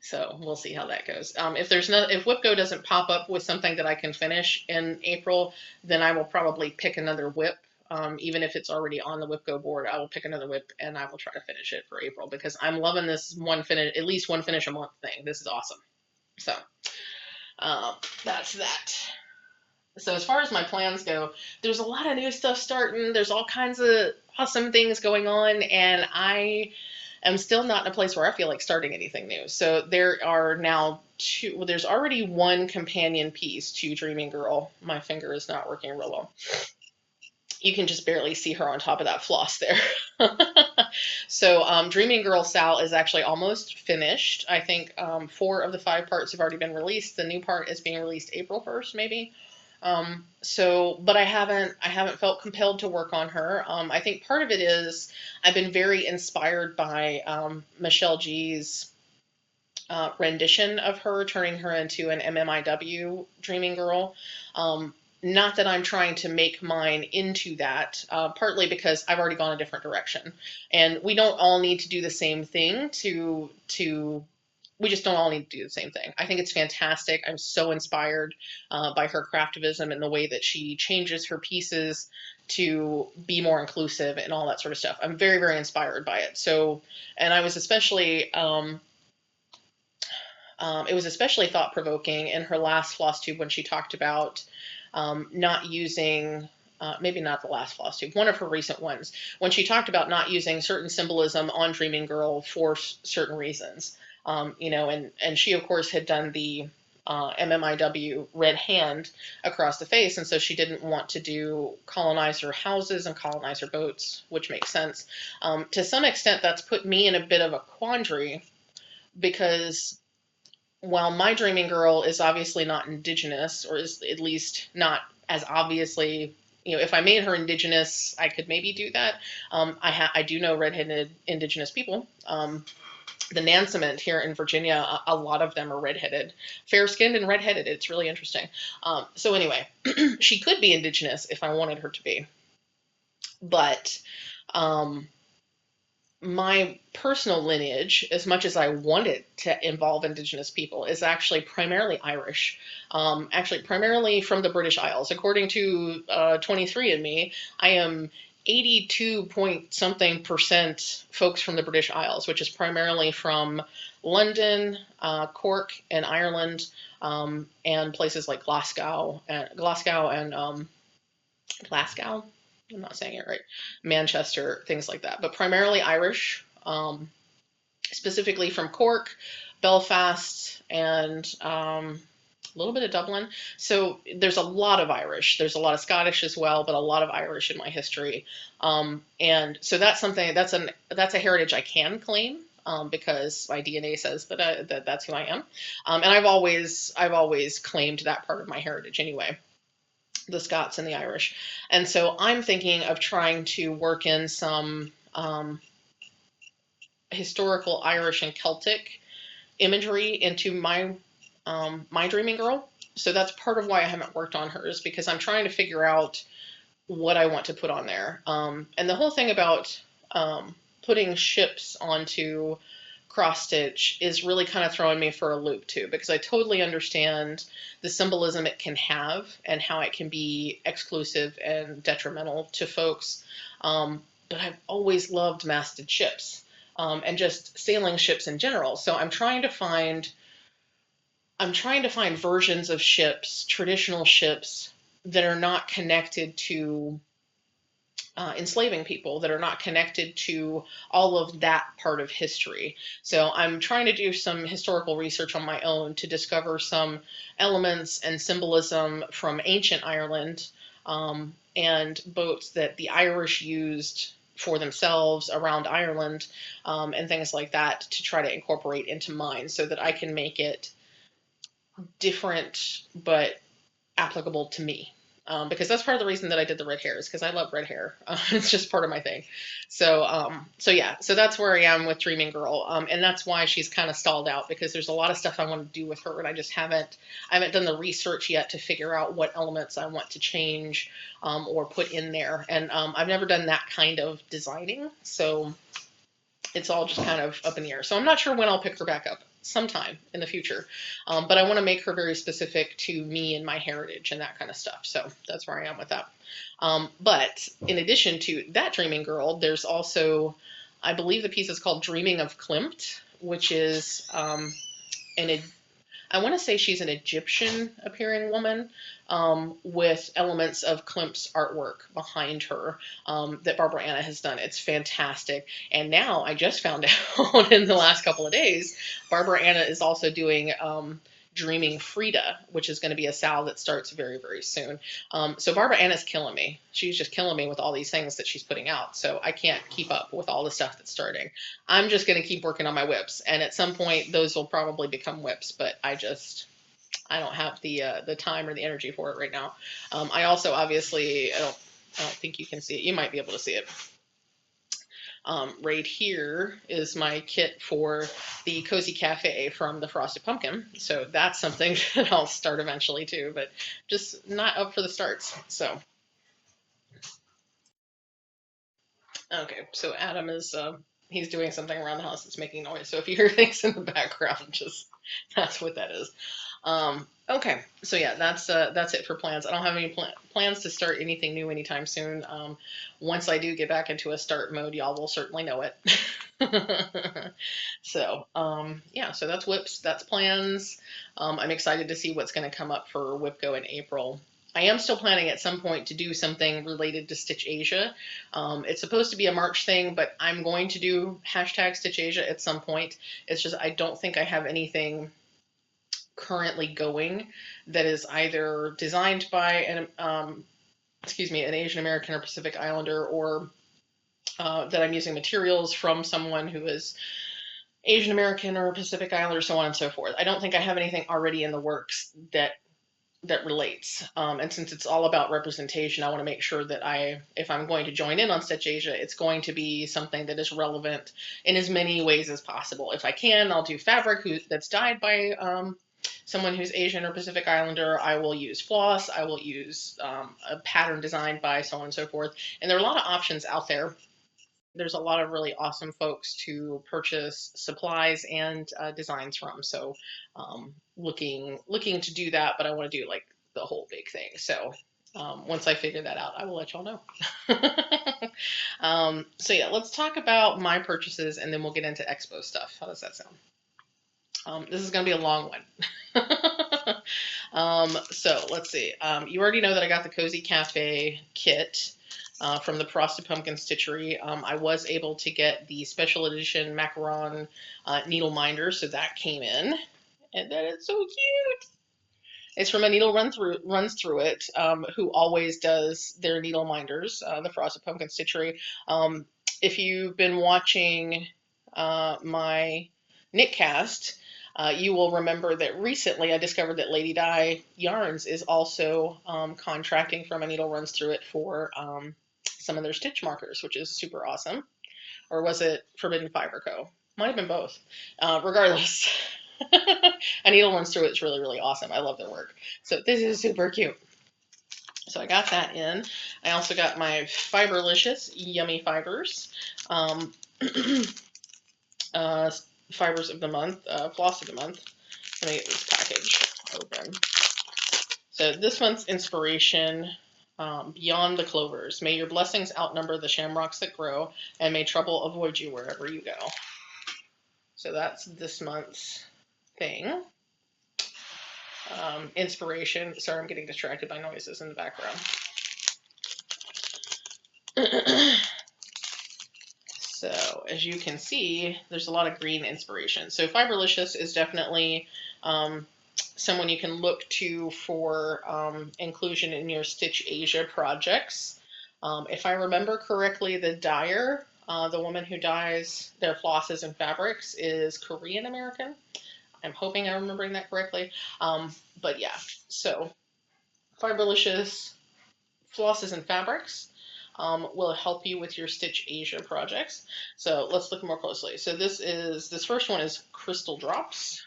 So we'll see how that goes. If WIPGO doesn't pop up with something that I can finish in April, then I will probably pick another WIP. Even if it's already on the WIPGO board, I will pick another WIP and I will try to finish it for April because I'm loving this at least one finish a month thing. This is awesome. So that's that. So as far as my plans go, there's a lot of new stuff starting. There's all kinds of awesome things going on, and I am still not in a place where I feel like starting anything new. So there are now there's already one companion piece to Dreaming Girl. My finger is not working real well. you can just barely see her on top of that floss there. So Dreaming Girl Sal is actually almost finished. I think 4 of the 5 parts have already been released. The new part is being released April 1st, maybe. But I haven't felt compelled to work on her. I think part of it is I've been very inspired by Michelle G's rendition of her, turning her into an MMIW Dreaming Girl. Not that I'm trying to make mine into that, partly because I've already gone a different direction, and we don't all need to do the same thing to. We just don't all need to do the same thing. I think it's fantastic. I'm so inspired by her craftivism and the way that she changes her pieces to be more inclusive and all that sort of stuff. I'm very, very inspired by it. So, and I was especially it was especially thought provoking in her last Flosstube when she talked about not using, maybe not the last Flosstube, one of her recent ones, when she talked about not using certain symbolism on Dreaming Girl for certain reasons. And she, of course, had done the MMIW red hand across the face, and so she didn't want to do colonizer houses and colonizer boats, which makes sense. To some extent, that's put me in a bit of a quandary because while my Dreaming Girl is obviously not indigenous, or is at least not as obviously, if I made her indigenous, I could maybe do that. I do know redheaded indigenous people. The Nansemond here in Virginia, a lot of them are redheaded, fair-skinned and redheaded. It's really interesting. So anyway, she could be indigenous if I wanted her to be, but um, my personal lineage, as much as I want it to involve Indigenous people, is actually primarily Irish. Actually, primarily from the British Isles. According to 23andMe, I am 82 point something percent folks from the British Isles, which is primarily from London, Cork, and Ireland, and places like Glasgow. I'm not saying it right. Manchester, things like that, but primarily Irish, specifically from Cork, Belfast, and a little bit of Dublin. So there's a lot of Irish. There's a lot of Scottish as well, but a lot of Irish in my history. And so that's something that's a heritage I can claim. Because my DNA says that that's who I am, and I've always claimed that part of my heritage anyway, the Scots and the Irish. And so I'm thinking of trying to work in some historical Irish and Celtic imagery into my Dreaming Girl. So that's part of why I haven't worked on hers, because I'm trying to figure out what I want to put on there. And the whole thing about putting ships onto cross stitch is really kind of throwing me for a loop too, because I totally understand the symbolism it can have and how it can be exclusive and detrimental to folks. But I've always loved masted ships, and just sailing ships in general. So I'm trying to find versions of ships, traditional ships, that are not connected to enslaving people, that are not connected to all of that part of history. So I'm trying to do some historical research on my own to discover some elements and symbolism from ancient Ireland, and boats that the Irish used for themselves around Ireland, and things like that, to try to incorporate into mine so that I can make it different but applicable to me. Because that's part of the reason that I did the red hair, is because I love red hair. It's just part of my thing. So yeah, so that's where I am with Dreaming Girl, and that's why she's kind of stalled out, because there's a lot of stuff I want to do with her, and I haven't done the research yet to figure out what elements I want to change, or put in there, and I've never done that kind of designing, so it's all just kind of up in the air. So I'm not sure when I'll pick her back up, sometime in the future. But I want to make her very specific to me and my heritage and that kind of stuff. So that's where I am with that. But in addition to that Dreaming Girl, there's also, I believe the piece is called Dreaming of Klimt, which is I want to say she's an Egyptian appearing woman, with elements of Klimt's artwork behind her, that Barbara Anna has done. It's fantastic. And now I just found out in the last couple of days, Barbara Anna is also doing Dreaming Frida, which is going to be a sal that starts very, very soon. So Barbara Ann is killing me. She's just killing me with all these things that she's putting out. So I can't keep up with all the stuff that's starting. I'm just going to keep working on my whips. And at some point, those will probably become whips, but I don't have the time or the energy for it right now. I also obviously I don't think you can see it. You might be able to see it. Right here is my kit for the Cozy Cafe from the Frosted Pumpkin. So that's something that I'll start eventually too, but just not up for the starts. So, okay, so Adam is, he's doing something around the house that's making noise. So if you hear things in the background, just that's what that is. Okay, so yeah, that's it for plans. I don't have any plans to start anything new anytime soon. Once I do get back into a start mode, y'all will certainly know it. So yeah, so that's whips, that's plans. I'm excited to see what's going to come up for WIPCO in April. I am still planning at some point to do something related to Stitch Asia. It's supposed to be a March thing, but I'm going to do hashtag Stitch Asia at some point. It's just I don't think I have anything currently going that is either designed by an an Asian American or Pacific Islander, or that I'm using materials from someone who is Asian American or Pacific Islander, so on and so forth. I don't think I have anything already in the works that relates. And since it's all about representation, I want to make sure that if I'm going to join in on Stitch Asia, it's going to be something that is relevant in as many ways as possible. If I can, I'll do fabric that's dyed by someone who's Asian or Pacific Islander. I will use floss. I will use a pattern designed by so on and so forth. And there are a lot of options out there. There's a lot of really awesome folks to purchase supplies and designs from. So looking to do that, but I want to do like the whole big thing. So once I figure that out, I will let y'all know. So yeah, let's talk about my purchases and then we'll get into expo stuff. How does that sound? This is going to be a long one. So let's see. You already know that I got the Cozy Cafe kit from the Frosted Pumpkin Stitchery. I was able to get the special edition macaron needle minder, so that came in. And that is so cute. It's from a needle runs through it, who always does their needle minders, the Frosted Pumpkin Stitchery. If you've been watching my knitcast, you will remember that recently I discovered that Lady Di Yarns is also contracting from a needle runs through it for some of their stitch markers, which is super awesome. Or was it Forbidden Fiber Co? Might have been both. Regardless, a needle runs through it's really, really awesome. I love their work. So this is super cute. So I got that in. I also got my Fiberlicious Yummy Fibers. Fibers of the month, floss of the month. Let me get this package open. So this month's inspiration, beyond the clovers. May your blessings outnumber the shamrocks that grow, and may trouble avoid you wherever you go. So that's this month's thing. Inspiration. Sorry, I'm getting distracted by noises in the background. So as you can see, there's a lot of green inspiration. So Fiberlicious is definitely someone you can look to for inclusion in your Stitch Asia projects. If I remember correctly, the dyer, the woman who dyes their flosses and fabrics, is Korean American. I'm hoping I'm remembering that correctly. But yeah, so Fiberlicious flosses and fabrics will help you with your Stitch Asia projects. So let's look more closely. So this first one is Crystal Drops,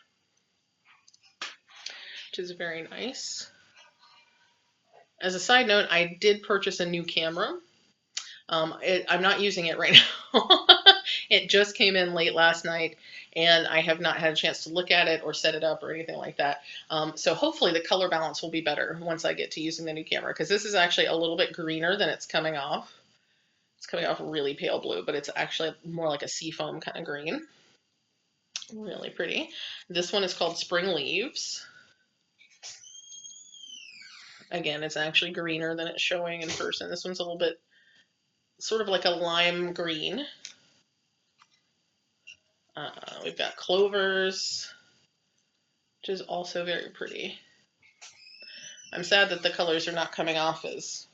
which is very nice. As a side note, I did purchase a new camera. I'm not using it right now. It just came in late last night, and I have not had a chance to look at it or set it up or anything like that. So hopefully the color balance will be better once I get to using the new camera, because this is actually a little bit greener than it's coming off. It's coming off really pale blue, but it's actually more like a seafoam kind of green. Really pretty. This one is called Spring Leaves. Again, it's actually greener than it's showing in person. This one's a little bit sort of like a lime green. We've got clovers. which is also very pretty. I'm sad that the colors are not coming off as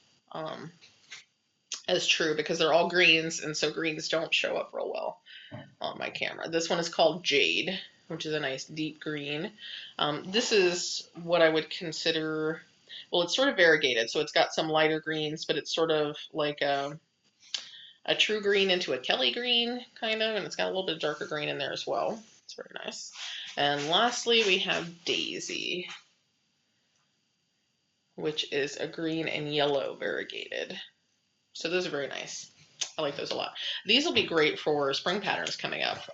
true because they're all greens, and so greens don't show up real well on my camera. This one is called Jade, which is a nice deep green. This is what I would consider, well, it's sort of variegated, so it's got some lighter greens, but it's sort of like a true green into a Kelly green, kind of, and it's got a little bit of darker green in there as well. It's very nice. And lastly, we have Daisy, which is a green and yellow variegated. So those are very nice. I like those a lot. These will be great for spring patterns coming up.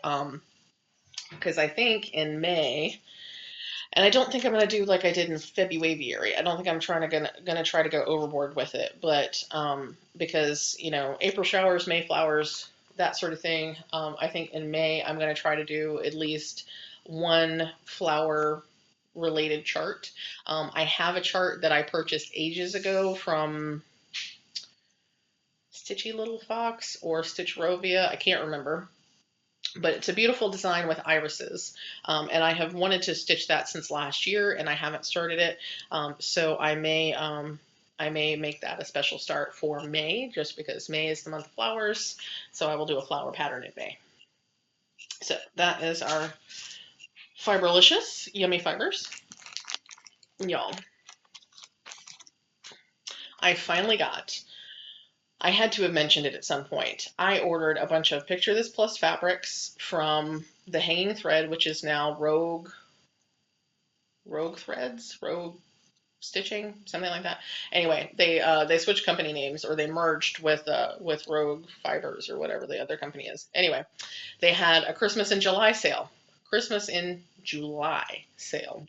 Because I think in May, and I don't think I'm gonna do like I did in February. I don't think I'm gonna try to go overboard with it. But because April showers, May flowers, that sort of thing. I think in May I'm gonna try to do at least one flower related chart. I have a chart that I purchased ages ago from Stitchy Little Fox or Stitchrovia. I can't remember. But it's a beautiful design with irises. And I have wanted to stitch that since last year, and I haven't started it. So I may make that a special start for May, just because May is the month of flowers. So I will do a flower pattern in May. So that is our Fibralicious Yummy Fibers. Y'all, I finally got, I had to have mentioned it at some point. I ordered a bunch of Picture This Plus fabrics from the Hanging Thread, which is now Rogue Threads, Rogue Stitching, something like that. Anyway, they switched company names, or they merged with Rogue Fibers or whatever the other company is. Anyway, they had a Christmas in July sale.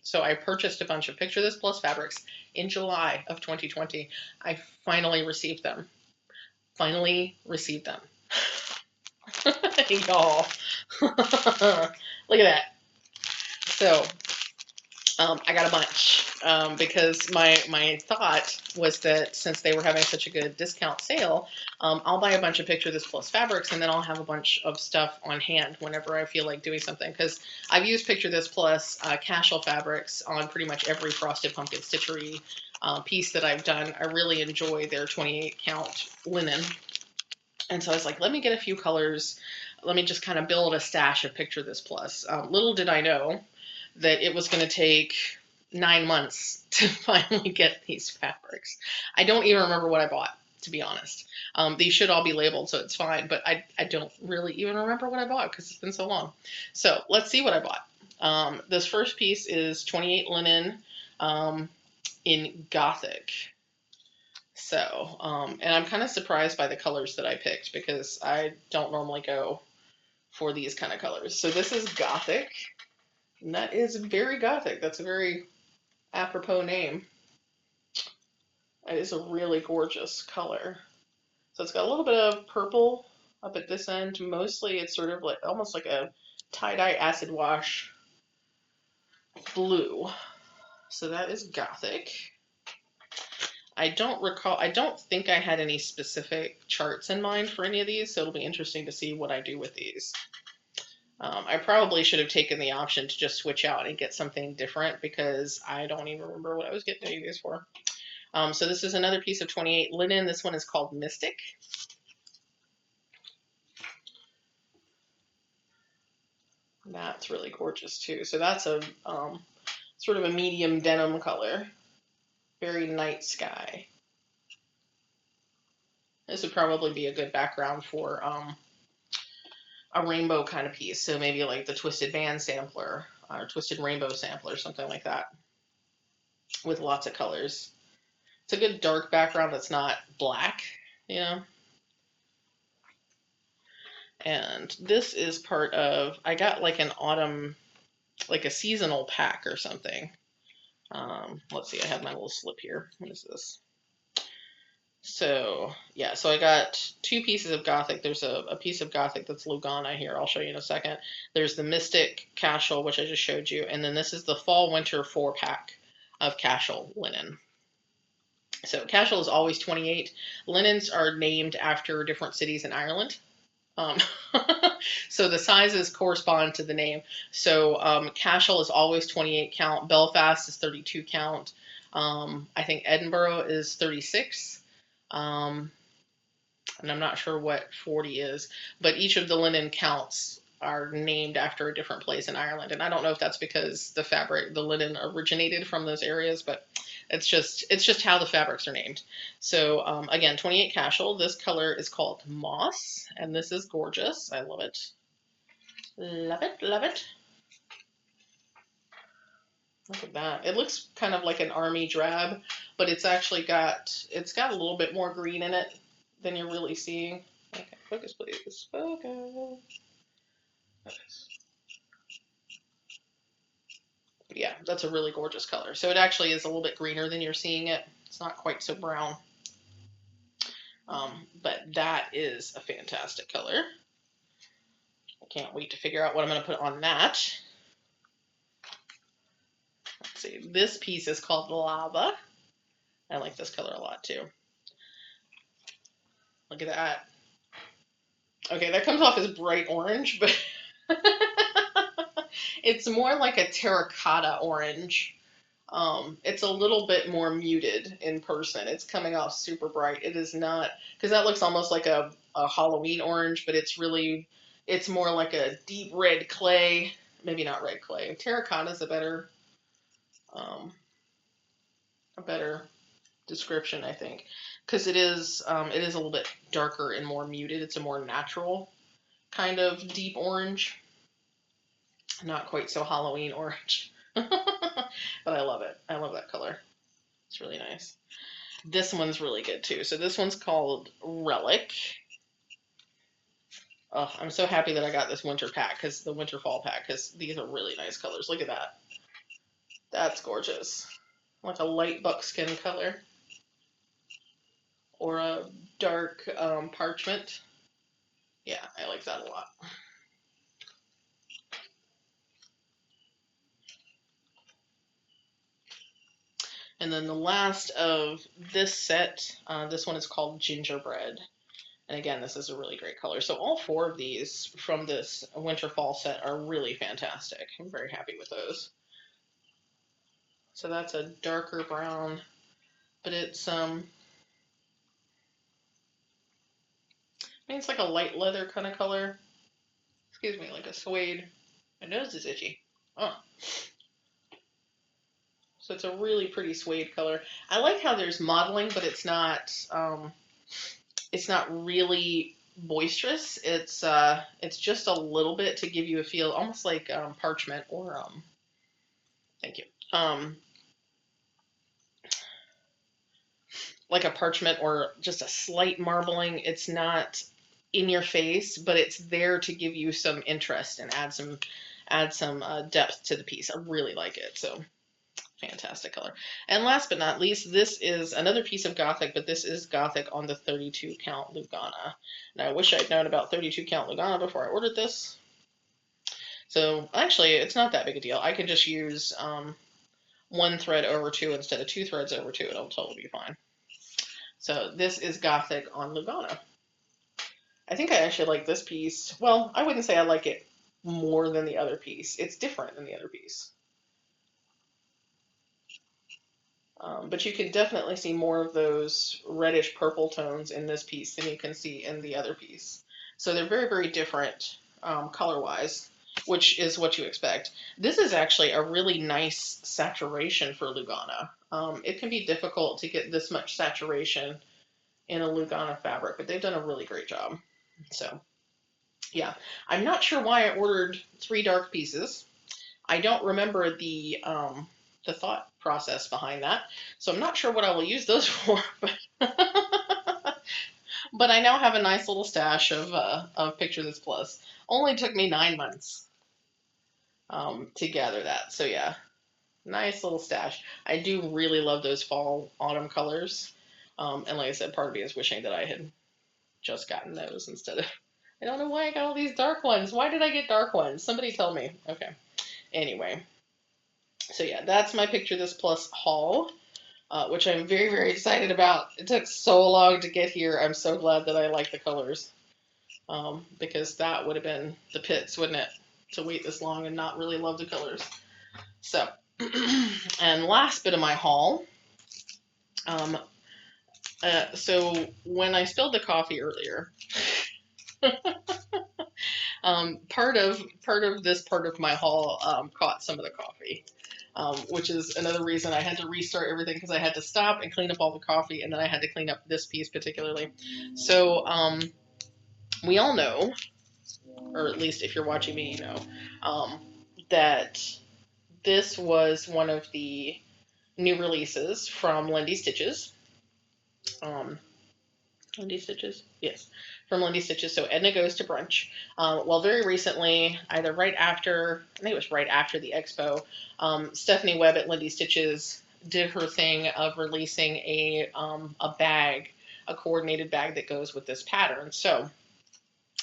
So I purchased a bunch of Picture This Plus fabrics in July of 2020. I finally received them. Y'all. Look at that. So I got a bunch because my thought was that since they were having such a good discount sale, I'll buy a bunch of Picture This Plus fabrics, and then I'll have a bunch of stuff on hand whenever I feel like doing something. Because I've used Picture This Plus casual fabrics on pretty much every Frosted Pumpkin Stitchery piece that I've done. I really enjoy their 28 count linen. And so I was like, let me get a few colors. Let me just kind of build a stash of Picture This Plus. Little did I know that it was going to take 9 months to finally get these fabrics. I don't even remember what I bought, to be honest. These should all be labeled, so it's fine, but I don't really even remember what I bought because it's been so long. So let's see what I bought. This first piece is 28 linen in Gothic. So, and I'm kind of surprised by the colors that I picked because I don't normally go for these kind of colors. So this is Gothic. And that is very Gothic. That's a very apropos name. It is a really gorgeous color. So it's got a little bit of purple up at this end. Mostly it's sort of like almost like a tie-dye acid wash blue. So that is Gothic. I don't think I had any specific charts in mind for any of these, so it'll be interesting to see what I do with these. I probably should have taken the option to just switch out and get something different because I don't even remember what I was getting these for. So this is another piece of 28 linen. This one is called Mystic. That's really gorgeous too. So that's a sort of a medium denim color. Very night sky. This would probably be a good background for a rainbow kind of piece. So maybe like the Twisted Band sampler or Twisted Rainbow sampler, something like that, with lots of colors. It's a good dark background that's not black, you know. And this is part of, I got like an autumn, like a seasonal pack or something. Let's see, I have my little slip here. What is this? So yeah, so I got 2 pieces of Gothic. There's a piece of Gothic that's Lugana here. I'll show you in a second. There's the Mystic Casual, which I just showed you. And then this is the Fall Winter 4-pack of Casual linen. So Casual is always 28. Linens are named after different cities in Ireland. Um, so the sizes correspond to the name. So Cashel is always 28 count. Belfast is 32 count. I think Edinburgh is 36. Um, and I'm not sure what 40 is, but each of the linen counts are named after a different place in Ireland. And I don't know if that's because the linen originated from those areas, but it's just how the fabrics are named. So again, 28 Cashel. This color is called Moss, and this is gorgeous. I love it. Love it, love it. Look at that. It looks kind of like an army drab, but it's got a little bit more green in it than you're really seeing. Okay, focus please. Focus. But yeah, that's a really gorgeous color. So it actually is a little bit greener than you're seeing it. It's not quite so brown. But that is a fantastic color. I can't wait to figure out what I'm going to put on that. Let's see. This piece is called Lava. I like this color a lot too. Look at that. Okay, that comes off as bright orange, but it's more like a terracotta orange. It's a little bit more muted in person. It's coming off super bright. It is not, because that looks almost like a Halloween orange, but it's more like a deep red clay. Maybe not red clay. Terracotta is um, a better description, I think, because it is a little bit darker and more muted. It's a more natural kind of deep orange, not quite so Halloween orange. But I love it. I love that color. It's really nice. This one's really good too. So this one's called Relic. Oh, I'm so happy that I got this winter pack, the winter fall pack, because these are really nice colors. Look at that. That's gorgeous. Like a light buckskin color or a dark parchment. Yeah, I like that a lot. And then the last of this set, this one is called Gingerbread. And again, this is a really great color. So all four of these from this winter fall set are really fantastic. I'm very happy with those. So that's a darker brown, but I mean, it's like a light leather kind of color. Excuse me, like a suede. My nose is itchy. Oh. So it's a really pretty suede color. I like how there's modeling, but it's not really boisterous. It's just a little bit to give you a feel, almost like parchment or thank you. Like a parchment or just a slight marbling. It's not in your face, but it's there to give you some interest and add some depth to the piece. I really like it. So fantastic color. And last but not least, this is another piece of Gothic, but this is Gothic on the 32 count Lugana. And I wish I'd known about 32 count Lugana before I ordered this. So actually, it's not that big a deal. I can just use one thread over two instead of two threads over two. It'll totally be fine. So this is Gothic on Lugana. I think I actually like this piece. Well, I wouldn't say I like it more than the other piece. It's different than the other piece. But you can definitely see more of those reddish purple tones in this piece than you can see in the other piece. So they're very, very different color-wise, which is what you expect. This is actually a really nice saturation for Lugana. It can be difficult to get this much saturation in a Lugana fabric, but they've done a really great job. So yeah, I'm not sure why I ordered 3 dark pieces. I don't remember the thought process behind that, so I'm not sure what I will use those for. But I now have a nice little stash of Picture This Plus. Only took me 9 months to gather that. So yeah, nice little stash. I do really love those fall autumn colors. And like I said, part of me is wishing that I had just gotten those instead of. I don't know why I got all these dark ones. Why did I get dark ones? Somebody tell me. Okay. Anyway. So yeah, that's my Picture This Plus haul, which I'm very, very excited about. It took so long to get here. I'm so glad that I like the colors. because that would have been the pits, wouldn't it? To wait this long and not really love the colors. So, and last bit of my haul. So when I spilled the coffee earlier, part of this part of my haul caught some of the coffee, which is another reason I had to restart everything because I had to stop and clean up all the coffee, and then I had to clean up this piece particularly. So we all know, or at least if you're watching me, you know, that this was one of the new releases from Lindy Stitches. Lindy Stitches? Yes, from Lindy Stitches. So Edna Goes to Brunch. Well, very recently, either right after, I think it was right after the expo, Stephanie Webb at Lindy Stitches did her thing of releasing a bag, a coordinated bag that goes with this pattern. So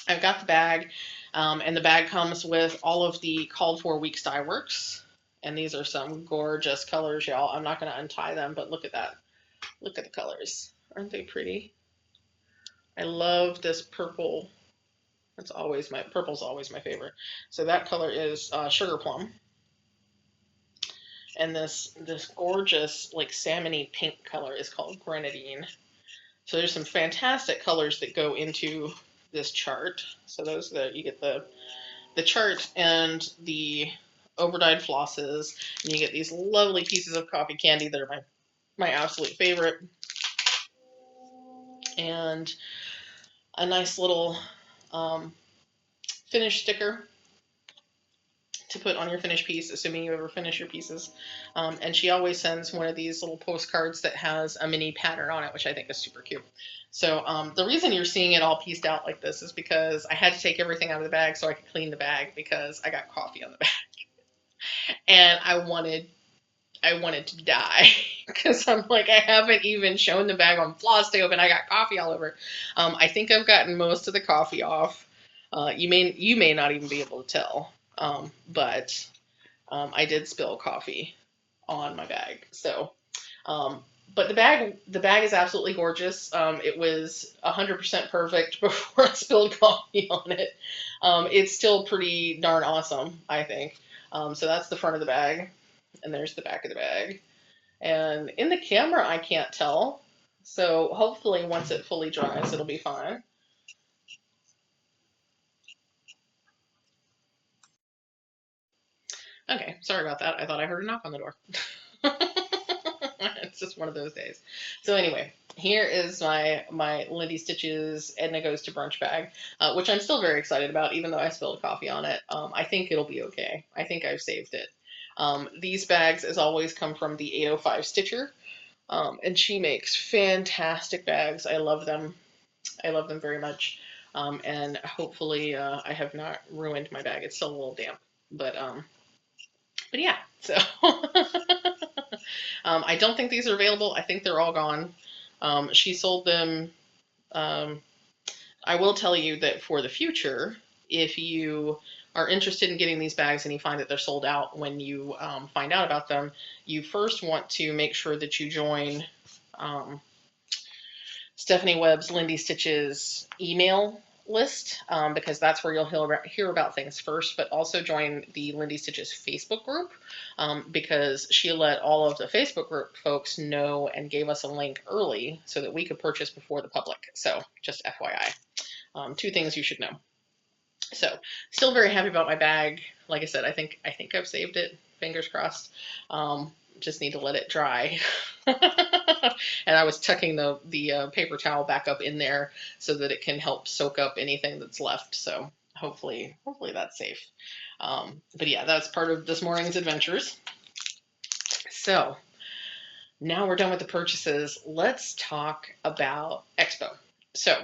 I've got the bag, and the bag comes with all of the called for weeks dye works. And these are some gorgeous colors, y'all. I'm not going to untie them, but look at that. Look at the colors. Aren't they pretty? I love this purple. Purple's always my favorite. So that color is sugar plum, and this gorgeous like salmony pink color is called grenadine. So there's some fantastic colors that go into this chart. So those that you get the chart and the overdyed flosses, and you get these lovely pieces of coffee candy that are my absolute favorite, and a nice little finish sticker to put on your finished piece, assuming you ever finish your pieces. And she always sends one of these little postcards that has a mini pattern on it, which I think is super cute. So the reason you're seeing it all pieced out like this is because I had to take everything out of the bag so I could clean the bag because I got coffee on the bag. And I wanted to die because I'm like, I haven't even shown the bag on Flosstube and I got coffee all over. I think I've gotten most of the coffee off. You may not even be able to tell, but I did spill coffee on my bag. So, but the bag is absolutely gorgeous. It was 100% perfect before I spilled coffee on it. It's still pretty darn awesome, I think. So that's the front of the bag, and there's the back of the bag. And in the camera, I can't tell. So hopefully once it fully dries, it'll be fine. Okay, sorry about that. I thought I heard a knock on the door. It's just one of those days. So anyway, here is my Lindy Stitches Edna Goes to Brunch bag, which I'm still very excited about, even though I spilled coffee on it. I think it'll be okay. I think I've saved it. These bags, as always, come from the 805 Stitcher, and she makes fantastic bags. I love them. I love them very much. And hopefully I have not ruined my bag. It's still a little damp, but yeah, so I don't think these are available. I think they're all gone. She sold them. I will tell you that for the future, if you are interested in getting these bags and you find that they're sold out when you find out about them, you first want to make sure that you join Stephanie Webb's Lindy Stitches email list, because that's where you'll hear about things first, but also join the Lindy Stitches Facebook group, because she let all of the Facebook group folks know and gave us a link early so that we could purchase before the public. So just FYI, 2 things you should know. So still very happy about my bag. Like I said, I think I've saved it. Fingers crossed. Just need to let it dry. And I was tucking the paper towel back up in there so that it can help soak up anything that's left. So hopefully that's safe. But yeah, that's part of this morning's adventures. So now we're done with the purchases. Let's talk about Expo. So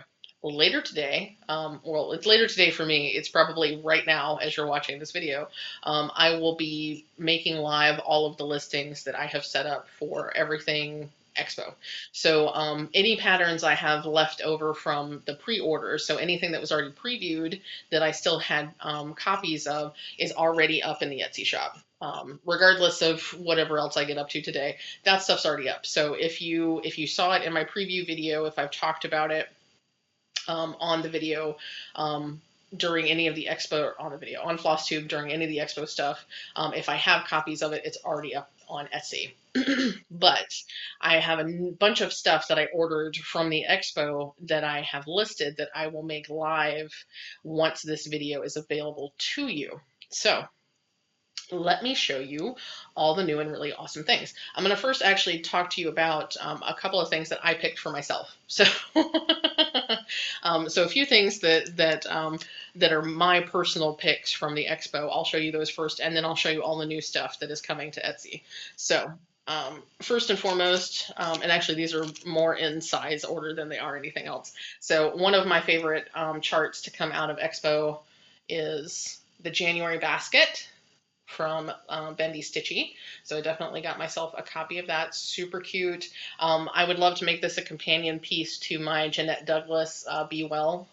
later today, well, it's later today for me. It's probably right now as you're watching this video. I will be making live all of the listings that I have set up for everything Expo. So any patterns I have left over from the pre-orders, so anything that was already previewed that I still had copies of, is already up in the Etsy shop. Regardless of whatever else I get up to today, that stuff's already up. So if you saw it in my preview video, if I've talked about it, on the video during any of the expo, on the video on Flosstube during any of the expo stuff. If I have copies of it, it's already up on Etsy. But I have a bunch of stuff that I ordered from the expo that I have listed that I will make live once this video is available to you. So let me show you all the new and really awesome things. I'm going to first actually talk to you about a couple of things that I picked for myself. So, so a few things that are my personal picks from the expo. I'll show you those first, and then I'll show you all the new stuff that is coming to Etsy. So, first and foremost, and actually these are more in size order than they are anything else. So one of my favorite charts to come out of expo is the January basket from Bendy Stitchy. So I definitely got myself a copy of that. Super cute. I would love to make this a companion piece to my Jeanette Douglas Be Well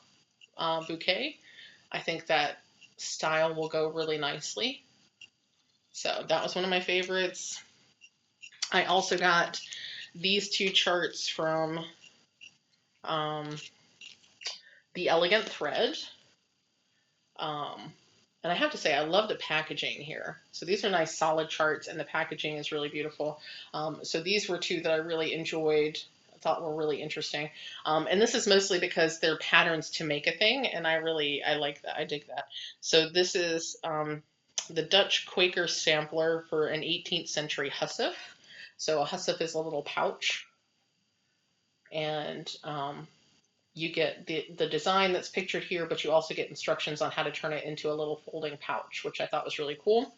bouquet. I think that style will go really nicely. So that was one of my favorites. I also got these two charts from The Elegant Thread. And I have to say, I love the packaging here. So these are nice solid charts, and the packaging is really beautiful. So these were two that I really enjoyed, I thought were really interesting. And this is mostly because they're patterns to make a thing, and I like that. I dig that. So this is the Dutch Quaker sampler for an 18th century hussif. So a hussif is a little pouch, and you get the design that's pictured here, but you also get instructions on how to turn it into a little folding pouch, which I thought was really cool.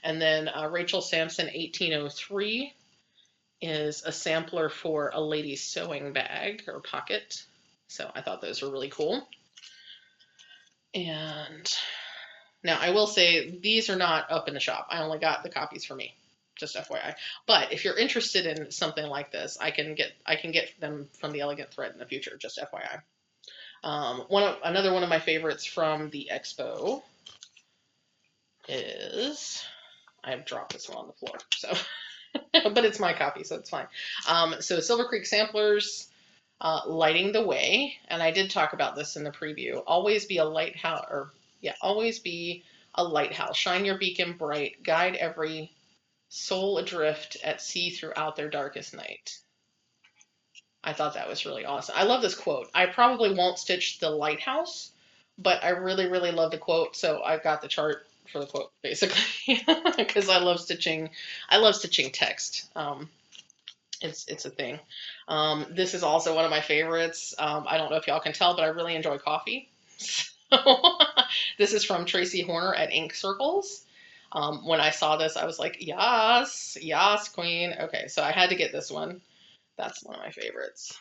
And then Rachel Sampson 1803 is a sampler for a lady's sewing bag or pocket. So I thought those were really cool. And now I will say these are not up in the shop. I only got the copies for me, just FYI. But if you're interested in something like this, I can get them from the Elegant Thread in the future, just FYI. Another one of my favorites from the expo is, I have dropped this one on the floor, so but it's my copy, so it's fine. So Silver Creek Samplers, Lighting the Way, and I did talk about this in the preview. Always be a lighthouse, always be a lighthouse. Shine your beacon bright, guide every soul adrift at sea throughout their darkest night. I thought that was really awesome. I love this quote. I probably won't stitch the lighthouse, but I really, really love the quote, so I've got the chart for the quote, basically, because I love stitching. I love stitching text. It's a thing. This is also one of my favorites. I don't know if y'all can tell, but I really enjoy coffee. So this is from Tracy Horner at Ink Circles. When I saw this, I was like, yes, yes, queen. Okay, so I had to get this one. That's one of my favorites.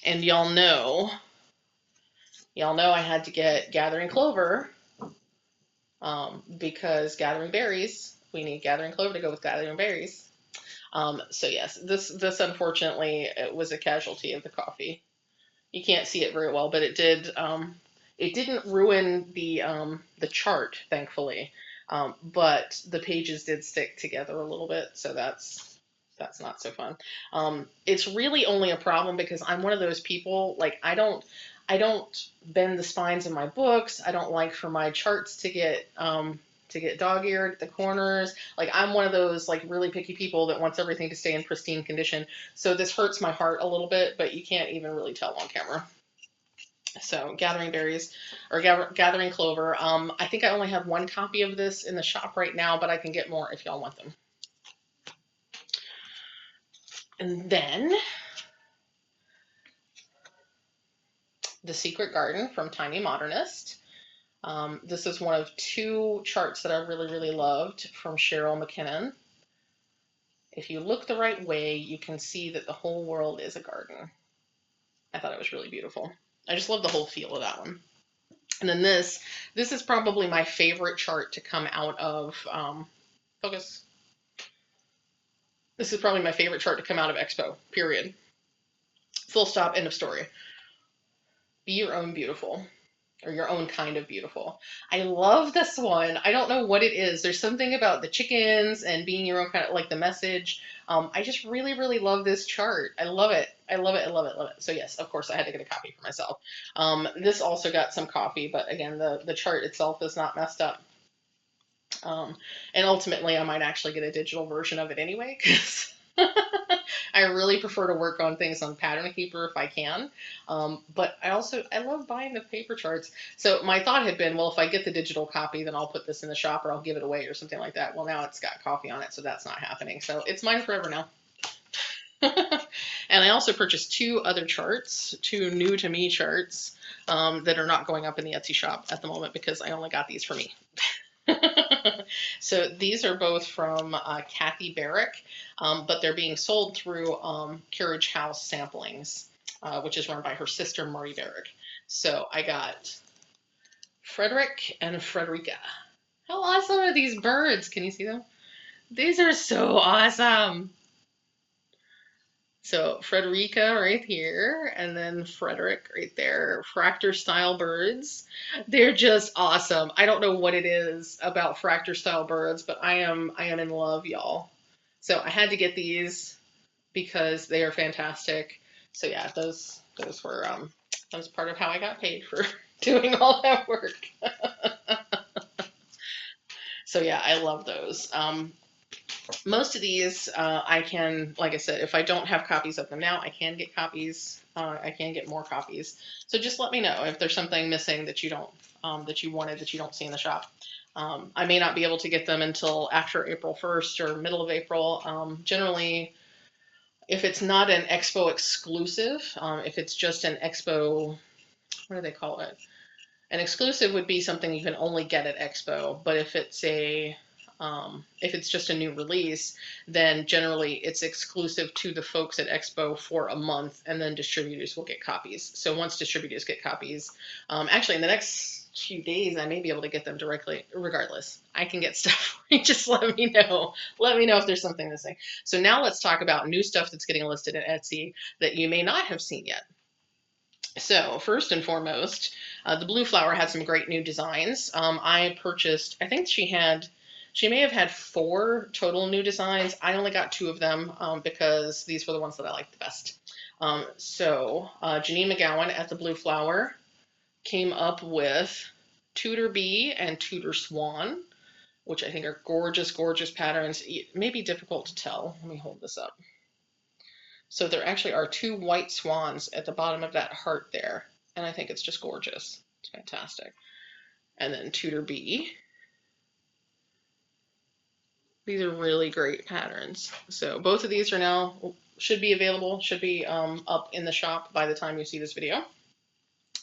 And y'all know I had to get Gathering Clover because Gathering Berries, we need Gathering Clover to go with Gathering Berries. So yes, this unfortunately it was a casualty of the coffee. You can't see it very well, but it did. It didn't ruin the chart, thankfully, but the pages did stick together a little bit, so that's not so fun. It's really only a problem because I'm one of those people, like I don't bend the spines of my books. I don't like for my charts to get dog-eared at the corners. Like I'm one of those like really picky people that wants everything to stay in pristine condition. So this hurts my heart a little bit, but you can't even really tell on camera. So Gathering Berries, or Gathering Clover. I think I only have one copy of this in the shop right now, but I can get more if y'all want them. And then The Secret Garden from Tiny Modernist. This is one of two charts that I really, really loved from Cheryl McKinnon. If you look the right way, you can see that the whole world is a garden. I thought it was really beautiful. I just love the whole feel of that one. And then this is probably my favorite chart to come out of, focus. This is probably my favorite chart to come out of Expo, period. Full stop, end of story. Be Your Own Beautiful. or your own kind of beautiful. I love this one. I don't know what it is. There's something about the chickens and being your own kind of like the message. I just really, really love this chart. I love it. I love it. I love it. Love it. So yes, of course, I had to get a copy for myself. This also got some coffee, but again, the chart itself is not messed up. Um, and ultimately, I might actually get a digital version of it anyway, because I really prefer to work on things on Pattern Keeper if I can. But I love buying the paper charts. So my thought had been, well, if I get the digital copy, then I'll put this in the shop or I'll give it away or something like that. Well, now it's got coffee on it, so that's not happening. So it's mine forever now. And I also purchased two other charts, two new to me charts, that are not going up in the Etsy shop at the moment because I only got these for me. So these are both from Kathy Barrick, but they're being sold through Carriage House Samplings, which is run by her sister Marie Barrick. So I got Frederick and Frederica. How awesome are these birds? Can you see them? These are so awesome. So Frederica right here, and then Frederick right there. Fractor style birds. They're just awesome. I don't know what it is about fractor style birds, but I am in love, y'all. So I had to get these because they are fantastic. So yeah, those were that was part of how I got paid for doing all that work. So yeah, I love those. Most of these, I can, like I said, if I don't have copies of them now, I can get copies. I can get more copies. So just let me know if there's something missing that you don't, that you wanted that you don't see in the shop. I may not be able to get them until after April 1st or middle of April. Generally, if it's not an Expo exclusive, if it's just an Expo, what do they call it? An exclusive would be something you can only get at Expo, but if it's just a new release, then generally it's exclusive to the folks at Expo for a month, and then distributors will get copies. So once distributors get copies, actually in the next few days, I may be able to get them directly. Regardless, I can get stuff. Just let me know. Let me know if there's something missing. So now let's talk about new stuff that's getting listed at Etsy that you may not have seen yet. So first and foremost, the Blue Flower had some great new designs. I purchased, I think she may have had 4 total new designs. I only got 2 of them because these were the ones that I liked the best. Janine McGowan at the Blue Flower came up with Tudor Bee and Tudor Swan, which I think are gorgeous, gorgeous patterns. It may be difficult to tell. Let me hold this up. So there actually are 2 white swans at the bottom of that heart there, and I think it's just gorgeous. It's fantastic. And then Tudor Bee. These are really great patterns. So both of these are now, should be available, should be up in the shop by the time you see this video.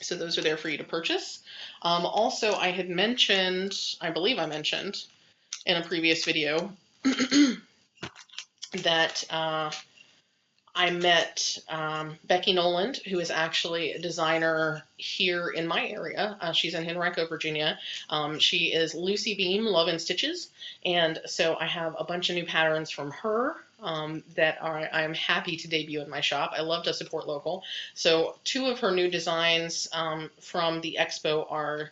So those are there for you to purchase. Also, I had mentioned, I believe I mentioned in a previous video that I met Becky Noland, who is actually a designer here in my area. She's in Henrico, Virginia. She is Lucy Beam, Love and Stitches. And so I have a bunch of new patterns from her that I'm happy to debut in my shop. I love to support local. So 2 of her new designs from the expo are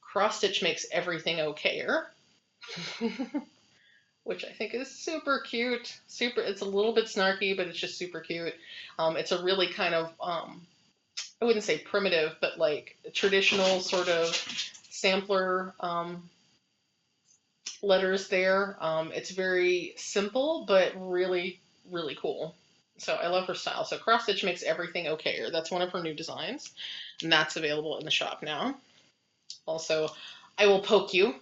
Cross Stitch Makes Everything Okayer. Which I think is super cute. It's a little bit snarky, but it's just super cute. It's a really kind of, I wouldn't say primitive, but like traditional sort of sampler letters there. It's very simple, but really, really cool. So I love her style. So Cross Stitch Makes Everything Okayer. That's one of her new designs, and that's available in the shop now. Also, I Will Poke You.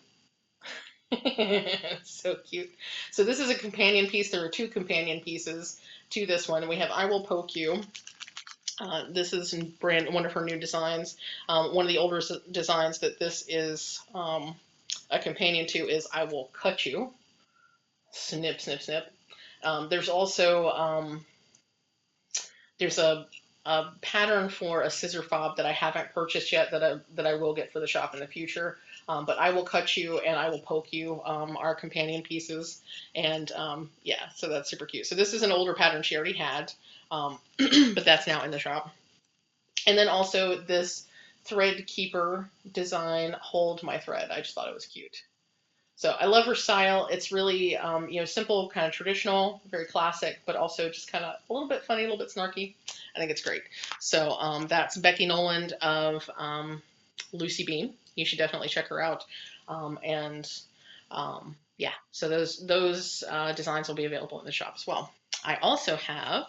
So cute. So this is a companion piece. There are 2 companion pieces to this one. We have I Will Poke You. This is one of her new designs. One of the older designs that this is a companion to is I Will Cut You. Snip, snip, snip. There's also there's a pattern for a scissor fob that I haven't purchased yet that I will get for the shop in the future. But I Will Cut You and I Will Poke You are companion pieces. And yeah, so that's super cute. So this is an older pattern she already had, but that's now in the shop. And then also this thread keeper design, Hold My Thread. I just thought it was cute. So I love her style. It's really, simple, kind of traditional, very classic, but also just kind of a little bit funny, a little bit snarky. I think it's great. So that's Becky Noland of Lucy Bean. You should definitely check her out. And yeah, so those designs will be available in the shop as well. I also have,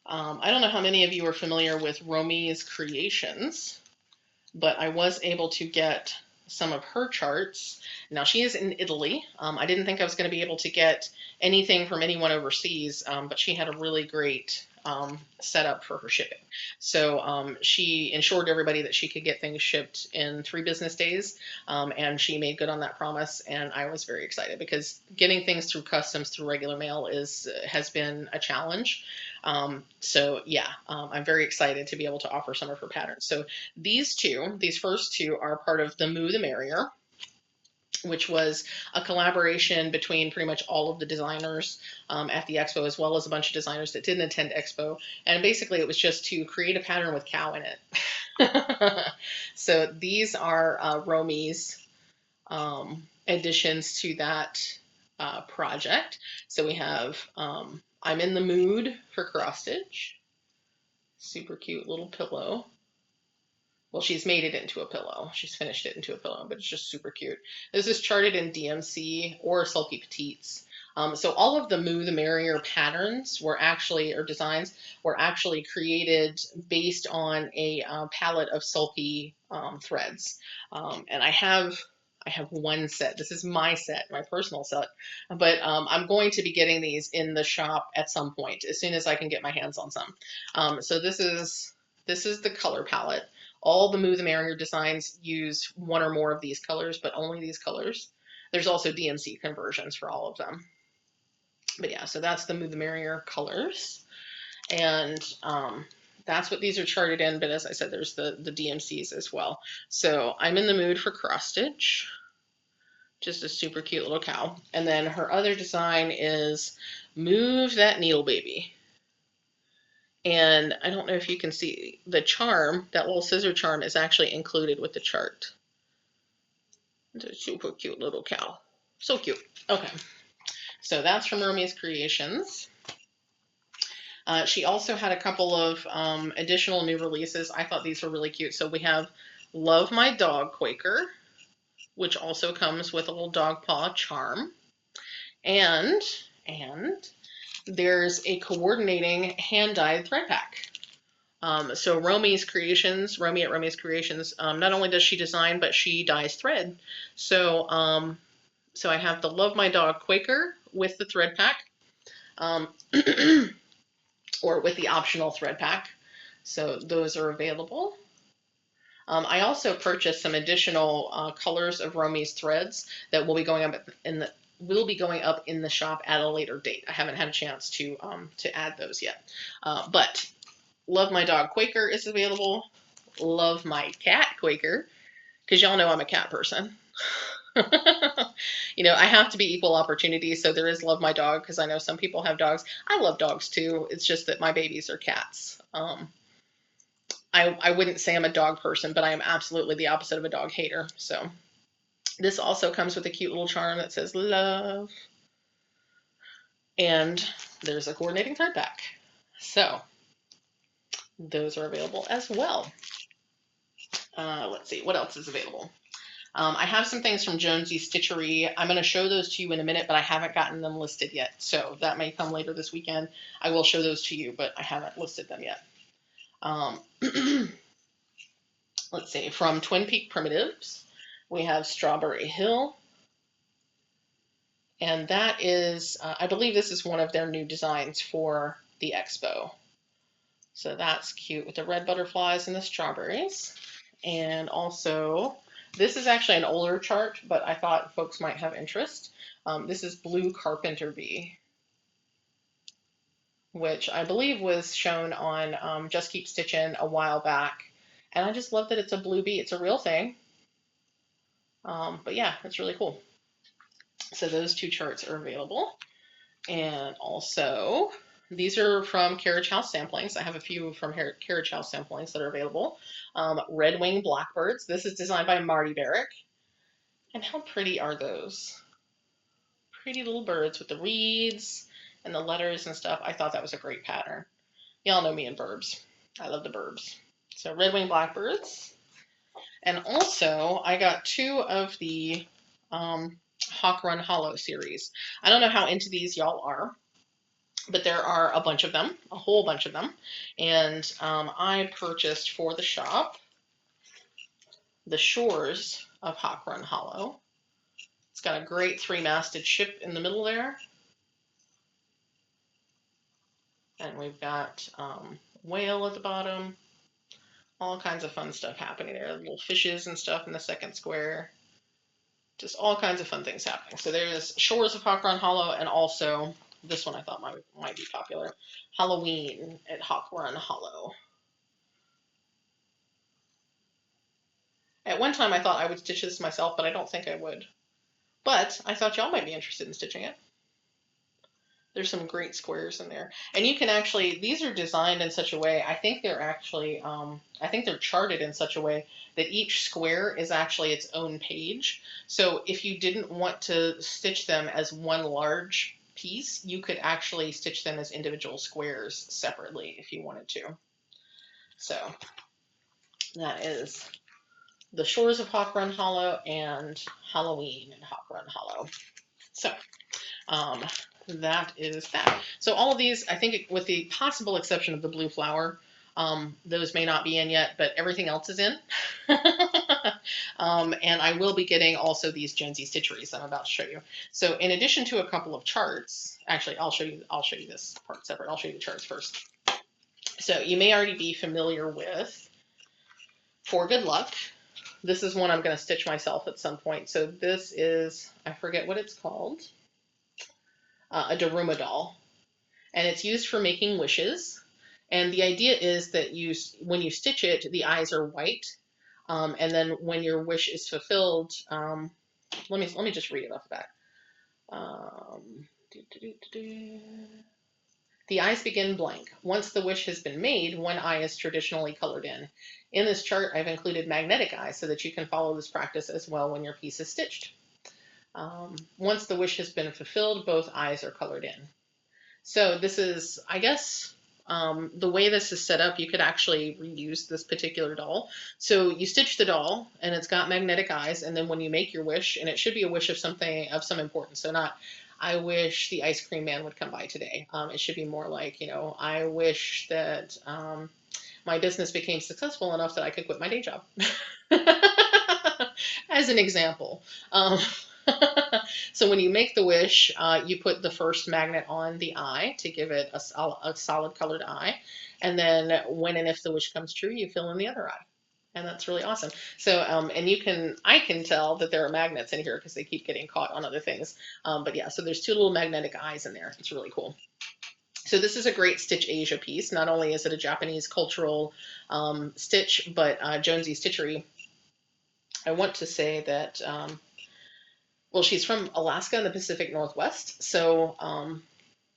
I don't know how many of you are familiar with Romy's Creations, but I was able to get some of her charts. Now she is in Italy. I didn't think I was going to be able to get anything from anyone overseas, but she had a really great setup for her shipping. So she ensured everybody that she could get things shipped in 3 business days, and she made good on that promise. And I was very excited because getting things through customs through regular mail has been a challenge. So yeah, I'm very excited to be able to offer some of her patterns. So these first two are part of The Moo the Merrier, which was a collaboration between pretty much all of the designers at the expo, as well as a bunch of designers that didn't attend expo. And basically it was just to create a pattern with cow in it. So these are Romy's additions to that project. So we have I'm in the Mood for cross stitch. Super cute little pillow. Well, she's made it into a pillow. She's finished it into a pillow, but it's just super cute. This is charted in DMC or Sulky Petites. So all of the Moo the Merrier patterns or designs were actually created based on a palette of Sulky threads. And I have one set. This is my set, my personal set, but I'm going to be getting these in the shop at some point as soon as I can get my hands on some. So this is the color palette. All the Moo the Merrier designs use one or more of these colors, but only these colors. There's also DMC conversions for all of them. But yeah, so that's the Moo the Merrier colors. And that's what these are charted in, but as I said, there's the DMCs as well. So I'm in the mood for cross stitch. Just a super cute little cow. And then her other design is Move That Needle Baby. And I don't know if you can see the charm, that little scissor charm is actually included with the chart. It's a super cute little cow. So cute. Okay. So that's from Romy's Creations. She also had a couple of additional new releases. I thought these were really cute. So we have Love My Dog Quaker, which also comes with a little dog paw charm. And there's a coordinating hand-dyed thread pack. So Romy's Creations, Romy at Romy's Creations, not only does she design, but she dyes thread. So so I have the Love My Dog Quaker with the thread pack. Or with the optional thread pack. So those are available. I also purchased some additional colors of Romy's threads that will be going up in the shop at a later date. I haven't had a chance to add those yet. But Love My Dog Quaker is available. Love My Cat Quaker, because y'all know I'm a cat person. I have to be equal opportunity, so there is Love My Dog, because I know some people have dogs. I love dogs too. It's just that my babies are cats. I wouldn't say I'm a dog person, but I am absolutely the opposite of a dog hater. So this also comes with a cute little charm that says love. And there's a coordinating thread pack. So those are available as well. Let's see, what else is available? I have some things from Jonesy Stitchery. I'm going to show those to you in a minute, but I haven't gotten them listed yet. So that may come later this weekend. I will show those to you, but I haven't listed them yet. Let's see, from Twin Peak Primitives, we have Strawberry Hill. And that is, I believe this is one of their new designs for the expo. So that's cute with the red butterflies and the strawberries. And also, this is actually an older chart, but I thought folks might have interest. This is Blue Carpenter Bee, which I believe was shown on Just Keep Stitching a while back. And I just love that it's a blue bee. It's a real thing. But yeah, it's really cool. So those two charts are available. And also, These are from Carriage House Samplings. I have a few from Carriage House Samplings that are available. Red Wing Blackbirds. This is designed by Marty Barrick. And how pretty are those? Pretty little birds with the reeds and the letters and stuff. I thought that was a great pattern. Y'all know me and burbs. I love the burbs. So Red Wing Blackbirds. And also, I got 2 of the Hawk Run Hollow series. I don't know how into these y'all are, but there are a bunch of them, a whole bunch of them. And I purchased for the shop the Shores of Hawk Run Hollow. It's got a great 3-masted ship in the middle there. And we've got whale at the bottom. All kinds of fun stuff happening there. Little fishes and stuff in the second square. Just all kinds of fun things happening. So there's Shores of Hawk Run Hollow, and also this one I thought might be popular. Halloween at Hawk Run Hollow. At one time I thought I would stitch this myself, but I don't think I would. But I thought y'all might be interested in stitching it. There's some great squares in there. And you can actually, these are designed in such a way, I think they're actually, I think they're charted in such a way that each square is actually its own page. So if you didn't want to stitch them as one large piece, you could actually stitch them as individual squares separately if you wanted to. So that is the Shores of Hawk Run Hollow and Halloween in Hawk Run Hollow. So, that is that. So all of these, I think with the possible exception of the blue flower, those may not be in yet, but everything else is in. And I will be getting also these Jonesy stitcheries that I'm about to show you. So in addition to a couple of charts, actually I'll show you this part separate. I'll show you the charts first. So you may already be familiar with For Good Luck. This is one I'm going to stitch myself at some point. So this is, I forget what it's called. A Daruma doll, and it's used for making wishes. And the idea is that when you stitch it, the eyes are white, and then when your wish is fulfilled, let me just read it off the back. The eyes begin blank. Once the wish has been made, one eye is traditionally colored in. In this chart, I've included magnetic eyes so that you can follow this practice as well when your piece is stitched. Once the wish has been fulfilled, both eyes are colored in. So this is, I guess, the way this is set up, you could actually reuse this particular doll. So you stitch the doll, and it's got magnetic eyes, and then when you make your wish, and it should be a wish of something of some importance, so not, I wish the ice cream man would come by today. It should be more like, you know, I wish that my business became successful enough that I could quit my day job. As an example. So when you make the wish, you put the first magnet on the eye to give it a solid colored eye. And then when and if the wish comes true, you fill in the other eye. And that's really awesome. So, and I can tell that there are magnets in here because they keep getting caught on other things. But yeah, so there's 2 little magnetic eyes in there. It's really cool. So this is a great Stitch Asia piece. Not only is it a Japanese cultural stitch, but Jonesy Stitchery. I want to say that, well, she's from Alaska in the Pacific Northwest, so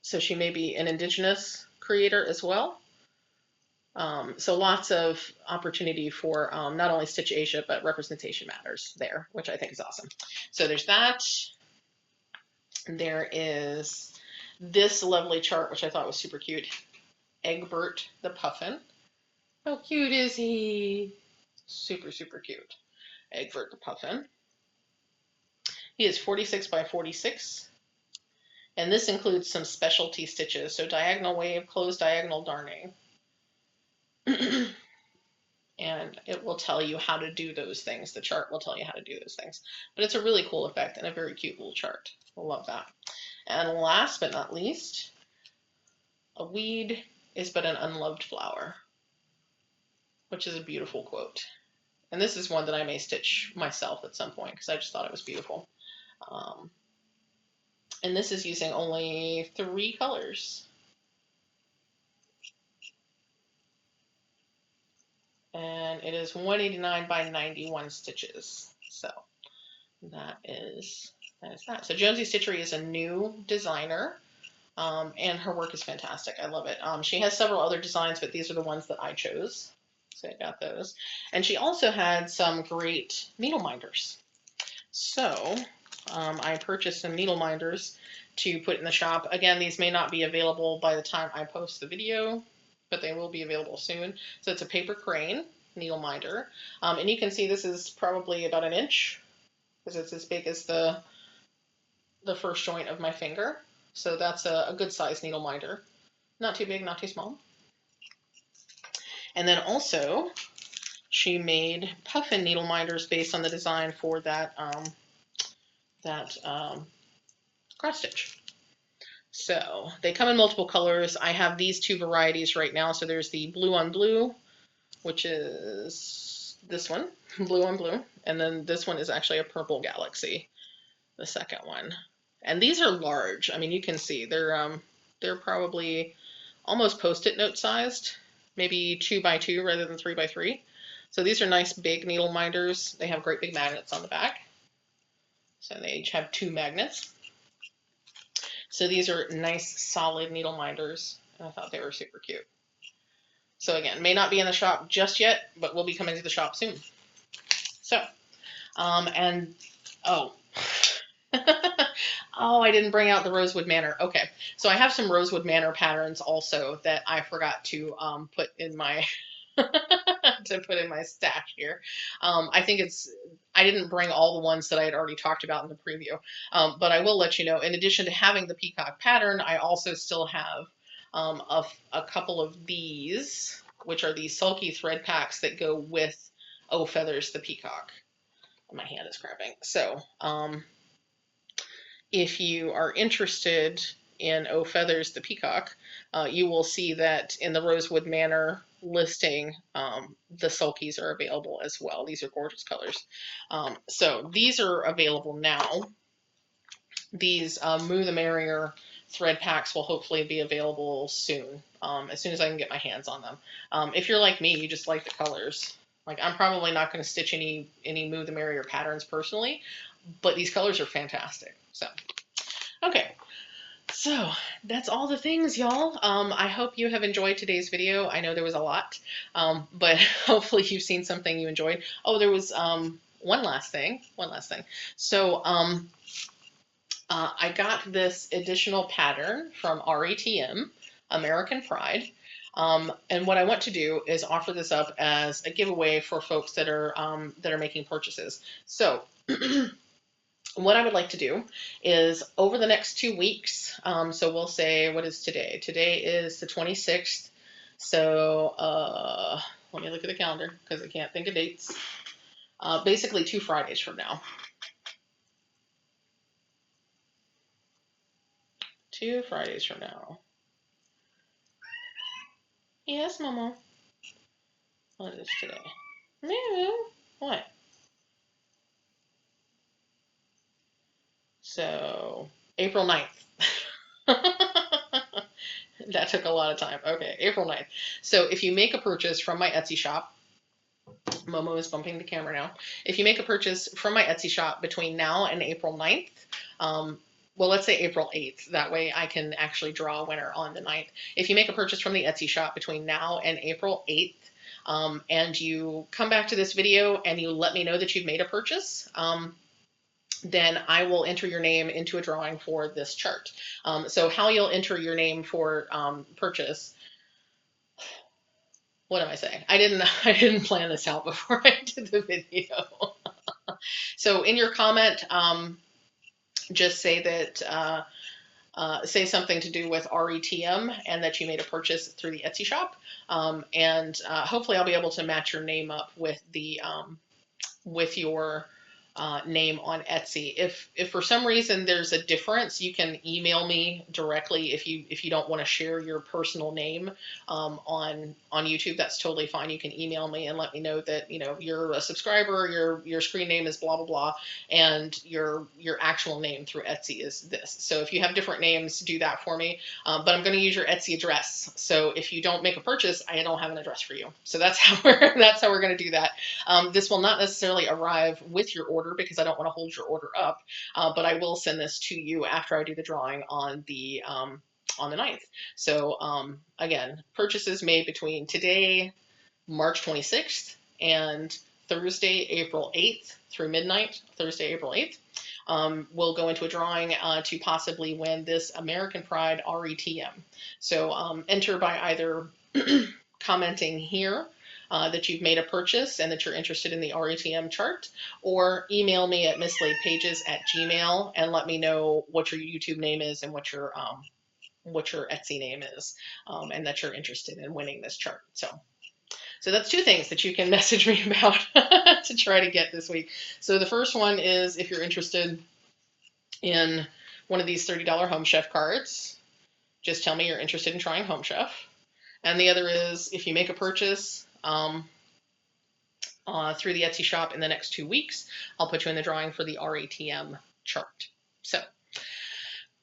so she may be an indigenous creator as well. So lots of opportunity for not only Stitch Asia, but representation matters there, which I think is awesome. So there's that. There is this lovely chart, which I thought was super cute. Egbert the Puffin. How cute is he? Super, super cute. Egbert the Puffin. He is 46 by 46. And this includes some specialty stitches. So diagonal wave, closed diagonal darning. And it will tell you how to do those things. The chart will tell you how to do those things. But it's a really cool effect and a very cute little chart. I love that. And last but not least, a weed is but an unloved flower, which is a beautiful quote. And this is one that I may stitch myself at some point because I just thought it was beautiful. And this is using only 3 colors. And it is 189 by 91 stitches. So that is that. So Jonesy Stitchery is a new designer. And her work is fantastic. I love it. She has several other designs, but these are the ones that I chose. So I got those. And she also had some great needle minders. So I purchased some needle minders to put in the shop. Again, these may not be available by the time I post the video, but they will be available soon. So it's a paper crane needle minder. And you can see this is probably about an inch because it's as big as the first joint of my finger. So that's a good size needle minder. Not too big, not too small. And then also, she made puffin needle minders based on the design for that cross stitch. So they come in multiple colors. I have these two varieties right now. So there's the blue on blue, which is this one, blue on blue. And then this one is actually a purple galaxy, the second one. And these are large. I mean, you can see they're probably almost Post-it note sized, maybe 2 by 2 rather than 3 by 3. So these are nice big needle minders. They have great big magnets on the back. So they each have 2 magnets. So these are nice solid needle minders. And I thought they were super cute. So again, may not be in the shop just yet, but will be coming to the shop soon. So, and oh. Oh, I didn't bring out the Rosewood Manor. Okay, so I have some Rosewood Manor patterns also that I forgot to put in my stash here. I think I didn't bring all the ones that I had already talked about in the preview, but I will let you know. In addition to having the peacock pattern, I also still have a couple of these, which are these sulky thread packs that go with Oh Feathers the peacock. My hand is cramping. So if you are interested in Oh Feathers the peacock, you will see that in the Rosewood Manor listing, the sulkies are available as well. These are gorgeous colors. So these are available now. These Moo the Merrier thread packs will hopefully be available soon, as soon as I can get my hands on them. If you're like me, you just like the colors. Like, I'm probably not going to stitch any Moo the Merrier patterns personally, but these colors are fantastic. So, okay. So that's all the things, y'all. I hope you have enjoyed today's video. I know there was a lot, but hopefully you've seen something you enjoyed. Oh, there was one last thing. So I got this additional pattern from RETM, American Pride. And what I want to do is offer this up as a giveaway for folks that are making purchases. So what I would like to do is over the next 2 weeks, so we'll say, what is today? Today is the 26th. So let me look at the calendar because I can't think of dates. Basically 2 Fridays from now. 2 Fridays from now. Yes, Mama. What is today? Moo. What? So, April 9th. That took a lot of time. Okay, April 9th. So if you make a purchase from my Etsy shop, Momo is bumping the camera now. If you make a purchase from my Etsy shop between now and April 9th, well, let's say April 8th. That way I can actually draw a winner on the 9th. If you make a purchase from the Etsy shop between now and April 8th, and you come back to this video and you let me know that you've made a purchase, then I will enter your name into a drawing for this chart. So how you'll enter your name for purchase, what am I saying? I didn't plan this out before I did the video. So in your comment, just say that, say something to do with RETM and that you made a purchase through the Etsy shop. And hopefully I'll be able to match your name up with the with your name on Etsy. If for some reason there's a difference, you can email me directly if you don't want to share your personal name on YouTube. That's totally fine. You can email me and let me know that you're a subscriber, your screen name is blah blah blah, and your actual name through Etsy is this. So if you have different names, do that for me. But I'm going to use your Etsy address. So if you don't make a purchase, I don't have an address for you. So that's how we're going to do that. This will not necessarily arrive with your order because I don't want to hold your order up, but I will send this to you after I do the drawing on the on the 9th. So again, purchases made between today, March 26th, and Thursday, April 8th through midnight, Thursday, April 8th, will go into a drawing to possibly win this American Pride RETM. So enter by either commenting here that you've made a purchase and that you're interested in the RETM chart, or email me at mislaidpages@gmail and let me know what your YouTube name is and what your Etsy name is, and that you're interested in winning this chart. So that's two things that you can message me about to try to get this week. So the first one is if you're interested in one of these $30 Home Chef cards, just tell me you're interested in trying Home Chef. And the other is if you make a purchase through the Etsy shop in the next 2 weeks, I'll put you in the drawing for the RETM chart. So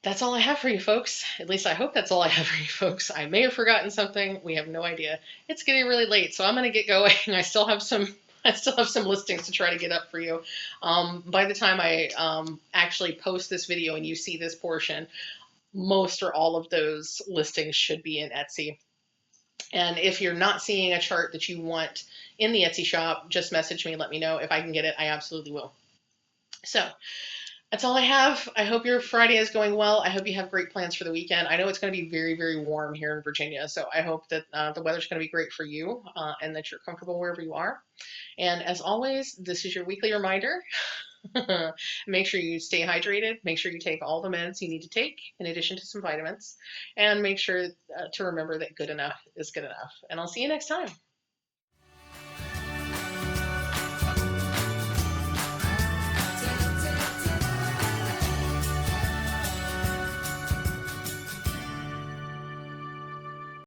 that's all I have for you folks. At least I hope that's all I have for you folks. I may have forgotten something. We have no idea. It's getting really late, so I'm going to get going. I still have some listings to try to get up for you. By the time I actually post this video and you see this portion, most or all of those listings should be in Etsy. And if you're not seeing a chart that you want in the Etsy shop, just message me and let me know. If I can get it, I absolutely will. So that's all I have. I hope your Friday is going well. I hope you have great plans for the weekend. I know it's going to be very, very warm here in Virginia, so I hope that the weather's going to be great for you and that you're comfortable wherever you are. And as always, this is your weekly reminder. Make sure you stay hydrated. Make sure you take all the meds you need to take in addition to some vitamins. And make sure to remember that good enough is good enough. And I'll see you next time.